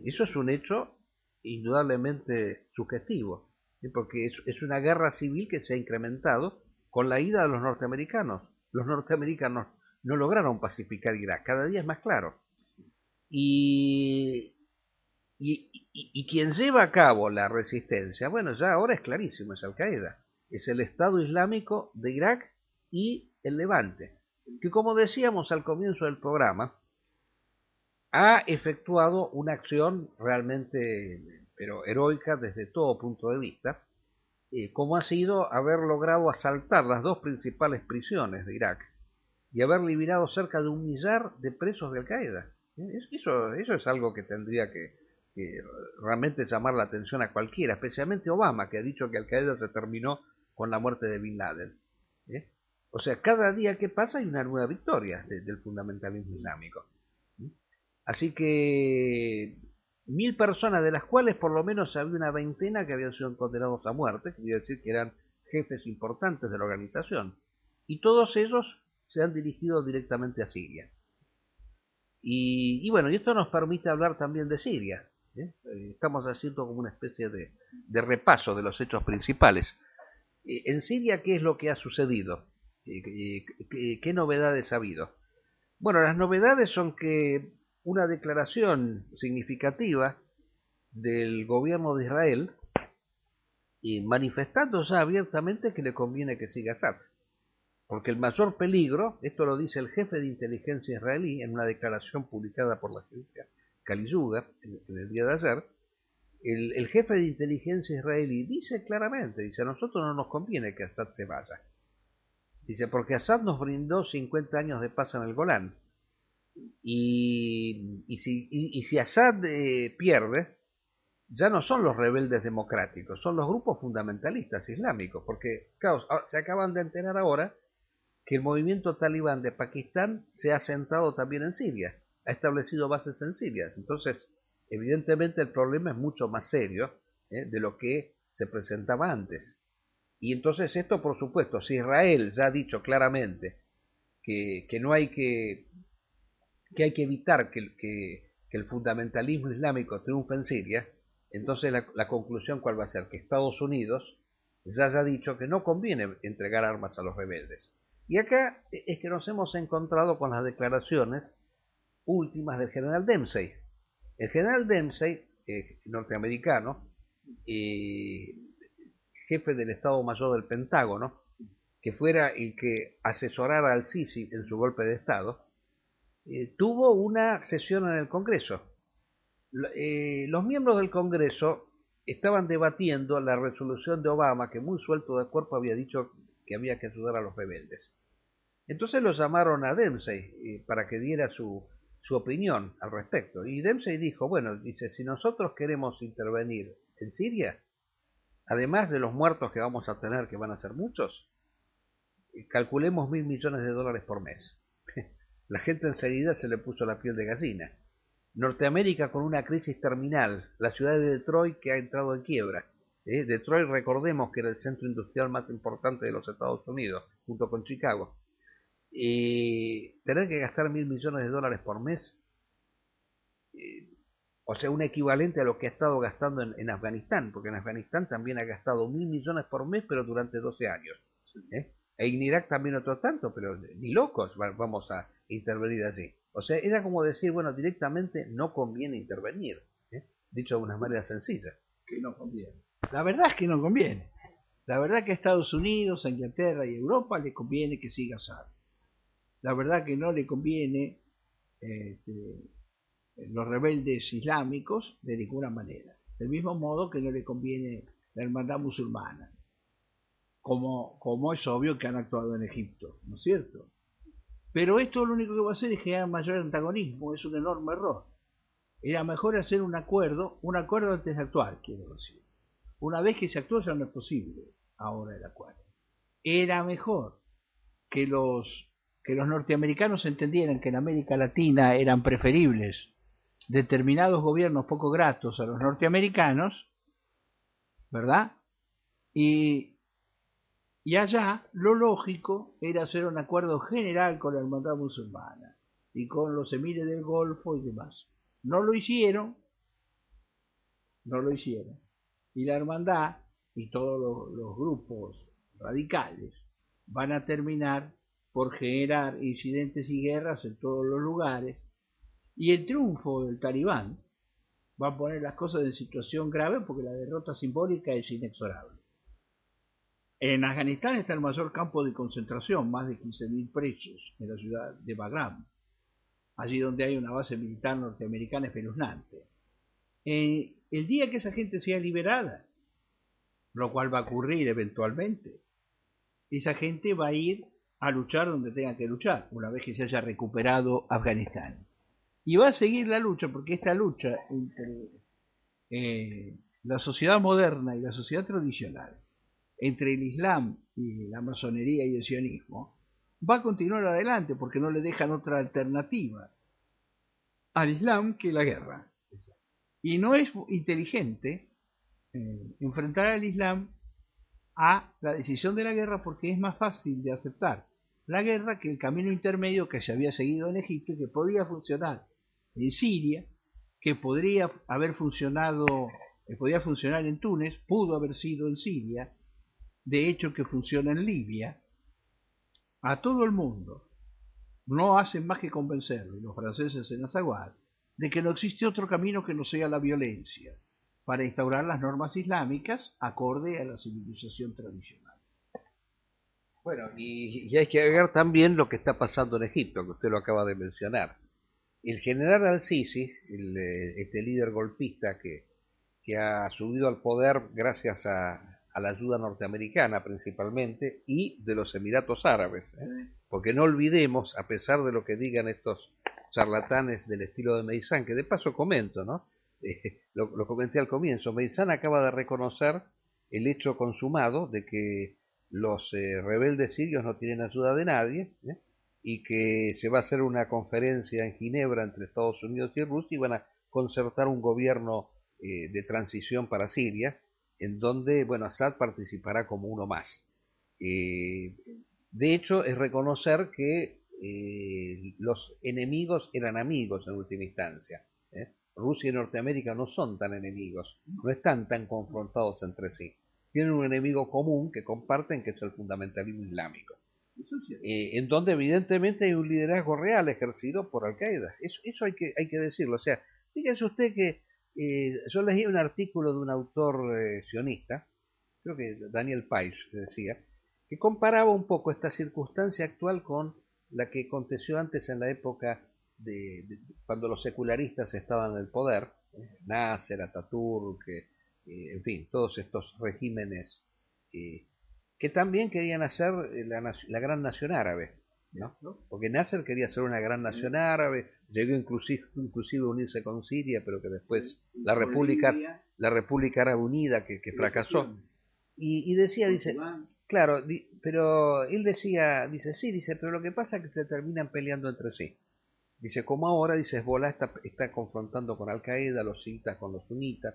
Eso es un hecho indudablemente sugestivo, porque es una guerra civil que se ha incrementado con la ida de los norteamericanos. Los norteamericanos no lograron pacificar Irak, cada día es más claro. Y quien lleva a cabo la resistencia, bueno, ya ahora es clarísimo, es Al-Qaeda. Es el Estado Islámico de Irak y el Levante, que como decíamos al comienzo del programa, ha efectuado una acción realmente, pero heroica desde todo punto de vista, como ha sido haber logrado asaltar las dos principales prisiones de Irak y haber liberado cerca de 1 millar de presos de Al-Qaeda. Eso es algo que tendría que realmente llamar la atención a cualquiera, especialmente Obama, que ha dicho que Al-Qaeda se terminó con la muerte de Bin Laden. O sea, cada día que pasa hay una nueva victoria del fundamentalismo islámico. Así que 1.000 personas, de las cuales por lo menos había una veintena que habían sido condenados a muerte, quería decir que eran jefes importantes de la organización, y todos ellos se han dirigido directamente a Siria. Y bueno, y esto nos permite hablar también de Siria. Estamos haciendo como una especie de repaso de los hechos principales. En Siria, ¿qué es lo que ha sucedido? ¿Qué novedades ha habido? Bueno, las novedades son que una declaración significativa del gobierno de Israel, manifestando ya abiertamente que le conviene que siga Assad. Porque el mayor peligro, esto lo dice el jefe de inteligencia israelí en una declaración publicada por la agencia Kali-Yuga en el día de ayer, el jefe de inteligencia israelí dice claramente, dice, a nosotros no nos conviene que Assad se vaya. Dice, porque Assad nos brindó 50 años de paz en el Golán. Y si Assad pierde, ya no son los rebeldes democráticos, son los grupos fundamentalistas islámicos, porque claro, se acaban de enterar ahora que el movimiento talibán de Pakistán se ha sentado también en Siria, ha establecido bases en Siria. Entonces, evidentemente el problema es mucho más serio de lo que se presentaba antes. Y entonces esto, por supuesto, si Israel ya ha dicho claramente que no hay que hay que evitar que el fundamentalismo islámico triunfe en Siria, entonces la conclusión cuál va a ser, que Estados Unidos ya haya dicho que no conviene entregar armas a los rebeldes. Y acá es que nos hemos encontrado con las declaraciones últimas del general Dempsey. El general Dempsey, norteamericano, jefe del Estado Mayor del Pentágono, que fuera el que asesorara al Sisi en su golpe de Estado, tuvo una sesión en el Congreso. Los miembros del Congreso estaban debatiendo la resolución de Obama, que muy suelto de cuerpo había dicho que había que ayudar a los rebeldes. Entonces lo llamaron a Dempsey para que diera su opinión al respecto. Y Dempsey dijo, bueno, dice, si nosotros queremos intervenir en Siria, además de los muertos que vamos a tener, que van a ser muchos, calculemos $1.000 millones por mes. La gente enseguida se le puso la piel de gallina. Norteamérica con una crisis terminal, la ciudad de Detroit que ha entrado en quiebra. Detroit, recordemos que era el centro industrial más importante de los Estados Unidos, junto con Chicago. Tener que gastar $1.000 millones por mes, o sea, un equivalente a lo que ha estado gastando en Afganistán, porque en Afganistán también ha gastado 1.000 millones por mes, pero durante 12 años. En Irak también otro tanto, pero ni locos vamos a intervenir allí. O sea, era como decir, bueno, directamente no conviene intervenir, dicho de una manera sencilla. Que no conviene. La verdad es que no conviene. La verdad que a Estados Unidos, a Inglaterra y a Europa le conviene que siga Assad. La verdad que no le conviene los rebeldes islámicos de ninguna manera. Del mismo modo que no le conviene la hermandad musulmana. Como es obvio que han actuado en Egipto, ¿no es cierto? Pero esto lo único que va a hacer es generar mayor antagonismo, es un enorme error. Era mejor hacer un acuerdo antes de actuar, quiero decir. Una vez que se actuó ya no es posible ahora el acuerdo. Era mejor que los norteamericanos entendieran que en América Latina eran preferibles determinados gobiernos poco gratos a los norteamericanos, ¿verdad? Y allá lo lógico era hacer un acuerdo general con la hermandad musulmana y con los emires del Golfo y demás. No lo hicieron. Y la hermandad y todos los grupos radicales van a terminar por generar incidentes y guerras en todos los lugares. Y el triunfo del talibán va a poner las cosas en situación grave porque la derrota simbólica es inexorable. En Afganistán está el mayor campo de concentración, más de 15.000 presos en la ciudad de Bagram, allí donde hay una base militar norteamericana espeluznante. El día que esa gente sea liberada, lo cual va a ocurrir eventualmente, esa gente va a ir a luchar donde tenga que luchar, una vez que se haya recuperado Afganistán. Y va a seguir la lucha, porque esta lucha entre la sociedad moderna y la sociedad tradicional, entre el Islam y la masonería y el sionismo, va a continuar adelante, porque no le dejan otra alternativa al Islam que la guerra. Y no es inteligente enfrentar al Islam a la decisión de la guerra, porque es más fácil de aceptar la guerra que el camino intermedio que se había seguido en Egipto y que podía funcionar en Siria, que podría haber funcionado, podía funcionar en Túnez, pudo haber sido en Siria, de hecho que funciona en Libia. A todo el mundo no hacen más que convencerlo, los franceses en Azawad, de que no existe otro camino que no sea la violencia para instaurar las normas islámicas acorde a la civilización tradicional. Bueno, y hay que agregar también lo que está pasando en Egipto, que usted lo acaba de mencionar. El general al-Sisi, este líder golpista que ha subido al poder gracias a la ayuda norteamericana principalmente y de los Emiratos Árabes, porque no olvidemos, a pesar de lo que digan estos charlatanes del estilo de Meizán, que de paso comento, ¿no? Lo comenté al comienzo, Meizán acaba de reconocer el hecho consumado de que los rebeldes sirios no tienen ayuda de nadie, y que se va a hacer una conferencia en Ginebra entre Estados Unidos y Rusia y van a concertar un gobierno de transición para Siria, en donde, bueno, Assad participará como uno más. De hecho, es reconocer que los enemigos eran amigos en última instancia. Rusia y Norteamérica no son tan enemigos, no están tan confrontados entre sí. Tienen un enemigo común que comparten, que es el fundamentalismo islámico. En donde evidentemente hay un liderazgo real ejercido por Al-Qaeda. Eso hay que decirlo. O sea, fíjese usted que yo leí un artículo de un autor sionista, creo que Daniel Pais decía, que comparaba un poco esta circunstancia actual con la que aconteció antes en la época de cuando los secularistas estaban en el poder, Nasser, Ataturk, en fin, todos estos regímenes que también querían hacer la gran nación árabe, ¿no? Porque Nasser quería ser una gran nación árabe, llegó inclusive a unirse con Siria, pero que después la República Árabe Unida que fracasó. Y decía, dice, claro, pero él decía, dice, sí, dice, pero lo que pasa es que se terminan peleando entre sí. Dice, como ahora, dice, Hezbollah está confrontando con Al-Qaeda, los chiitas con los sunitas.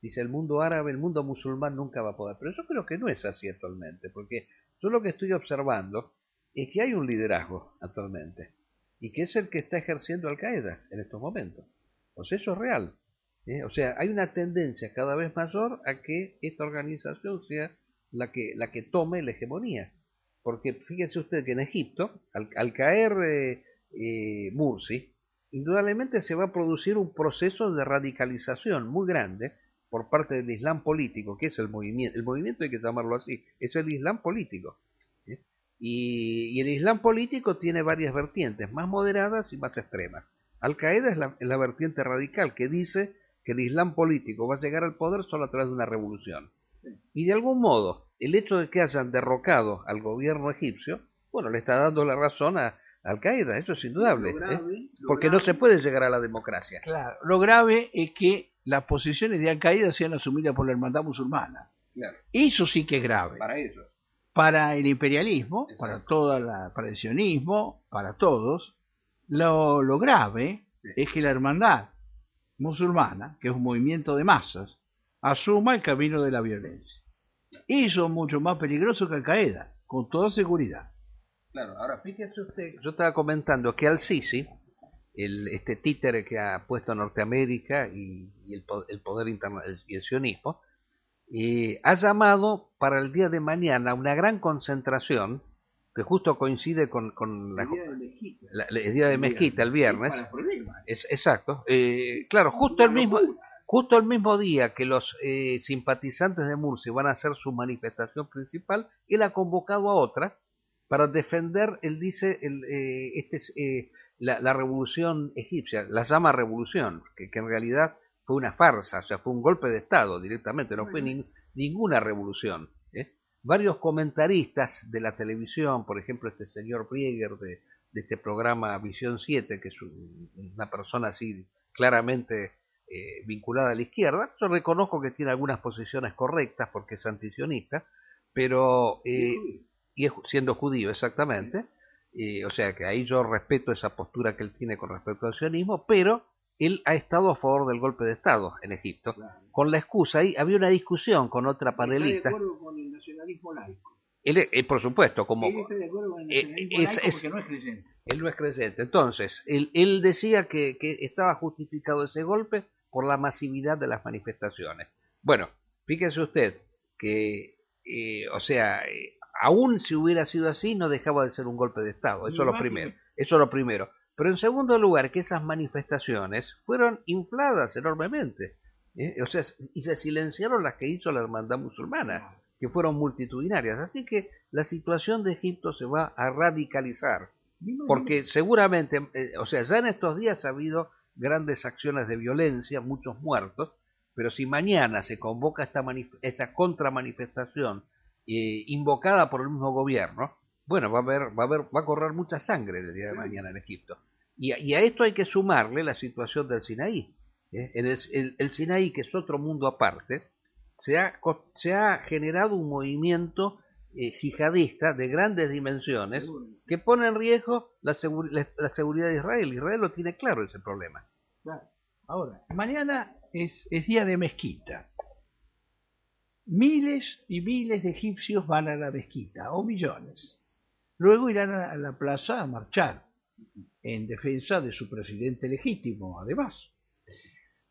Dice, el mundo árabe, el mundo musulmán nunca va a poder. Pero yo creo que no es así actualmente, porque yo lo que estoy observando es que hay un liderazgo actualmente, y que es el que está ejerciendo Al-Qaeda en estos momentos. O sea, eso es real. O sea, hay una tendencia cada vez mayor a que esta organización sea la que tome la hegemonía. Porque fíjese usted que en Egipto, al caer Mursi, indudablemente se va a producir un proceso de radicalización muy grande por parte del Islam político, que es el movimiento hay que llamarlo así, es el Islam político. ¿Sí? Y el Islam político tiene varias vertientes, más moderadas y más extremas. Al-Qaeda es la vertiente radical que dice que el Islam político va a llegar al poder solo a través de una revolución. Y de algún modo, el hecho de que hayan derrocado al gobierno egipcio, bueno, le está dando la razón a Al-Qaeda, eso es indudable, porque no se puede llegar a la democracia. Claro, lo grave es que las posiciones de Al-Qaeda sean asumidas por la hermandad musulmana. Claro. Eso sí que es grave. Para ellos. Para el imperialismo, Exacto. para el sionismo, para todos, lo grave es que la hermandad musulmana, que es un movimiento de masas, asuma el camino de la violencia. Eso es mucho más peligroso que Al-Qaeda, con toda seguridad. Claro, ahora fíjese usted, yo estaba comentando que Al-Sisi, este títere que ha puesto Norteamérica y el poder internacional y el sionismo, ha llamado para el día de mañana una gran concentración, que justo coincide con el día de Mezquita, el viernes. Exacto. Claro, justo el mismo día que los simpatizantes de Mursi van a hacer su manifestación principal, él ha convocado a otra para defender, él dice, la revolución egipcia, la llama revolución, que en realidad fue una farsa, o sea, fue un golpe de Estado directamente, no fue ninguna revolución. Varios comentaristas de la televisión, por ejemplo, este señor Brieger de este programa Visión 7, que es una persona así claramente vinculada a la izquierda, yo reconozco que tiene algunas posiciones correctas porque es antisionista, pero siendo judío exactamente, o sea que ahí yo respeto esa postura que él tiene con respecto al sionismo, pero él ha estado a favor del golpe de Estado en Egipto, con la excusa, ahí había una discusión con otra panelista. ¿Está de acuerdo con el nacionalismo laico? Él, por supuesto, como... Él está de acuerdo con el nacionalismo laico porque no es creyente. Él no es creyente. Entonces, él decía que estaba justificado ese golpe por la masividad de las manifestaciones. Bueno, fíjese usted que, o sea, aún si hubiera sido así, no dejaba de ser un golpe de Estado. Eso es lo primero. Eso es lo primero. Pero en segundo lugar, que esas manifestaciones fueron infladas enormemente. O sea, y se silenciaron las que hizo la hermandad musulmana, que fueron multitudinarias. Así que la situación de Egipto se va a radicalizar. Porque seguramente, o sea, ya en estos días ha habido grandes acciones de violencia, muchos muertos, pero si mañana se convoca esta contramanifestación invocada por el mismo gobierno, bueno, va a correr mucha sangre el día de mañana en Egipto. Y a esto hay que sumarle la situación del Sinaí. En el Sinaí, que es otro mundo aparte, se ha generado un movimiento yihadista de grandes dimensiones que pone en riesgo la seguridad de Israel. Israel lo tiene claro ese problema. Claro. Ahora, mañana es día de mezquita. Miles y miles de egipcios van a la mezquita, o millones. Luego irán a la plaza a marchar en defensa de su presidente legítimo, además.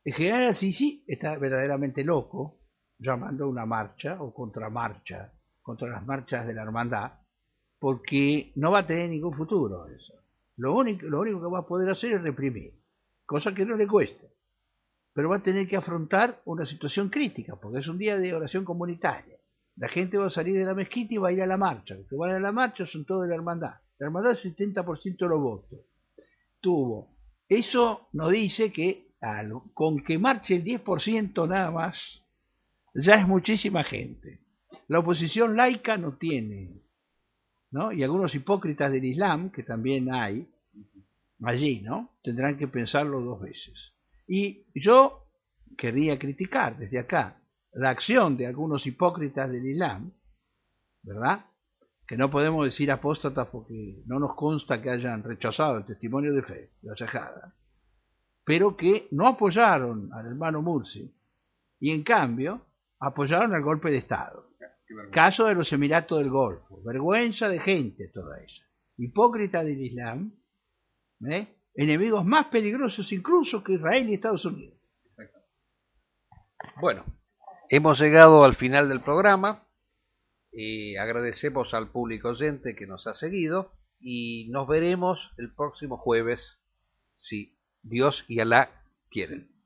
El general Al-Sisi está verdaderamente loco, llamando a una marcha o contramarcha contra las marchas de la hermandad, porque no va a tener ningún futuro eso. Lo único que va a poder hacer es reprimir, cosa que no le cuesta, pero va a tener que afrontar una situación crítica, porque es un día de oración comunitaria. La gente va a salir de la mezquita y va a ir a la marcha. Los que van a la marcha son todos de la hermandad. La hermandad es 70% de los votos. Tuvo. Eso nos dice que con que marche el 10% nada más, ya es muchísima gente. La oposición laica no tiene, ¿no? Y algunos hipócritas del Islam, que también hay allí, ¿no? Tendrán que pensarlo dos veces. Y yo querría criticar desde acá la acción de algunos hipócritas del Islam, ¿verdad? que no podemos decir apóstatas porque no nos consta que hayan rechazado el testimonio de fe, la yihad, pero que no apoyaron al hermano Mursi y en cambio apoyaron al golpe de Estado. Caso de los Emiratos del Golfo, vergüenza de gente toda ella, hipócrita del Islam, enemigos más peligrosos incluso que Israel y Estados Unidos. Bueno, hemos llegado al final del programa. Agradecemos al público oyente que nos ha seguido y nos veremos el próximo jueves, si Dios y Alá quieren.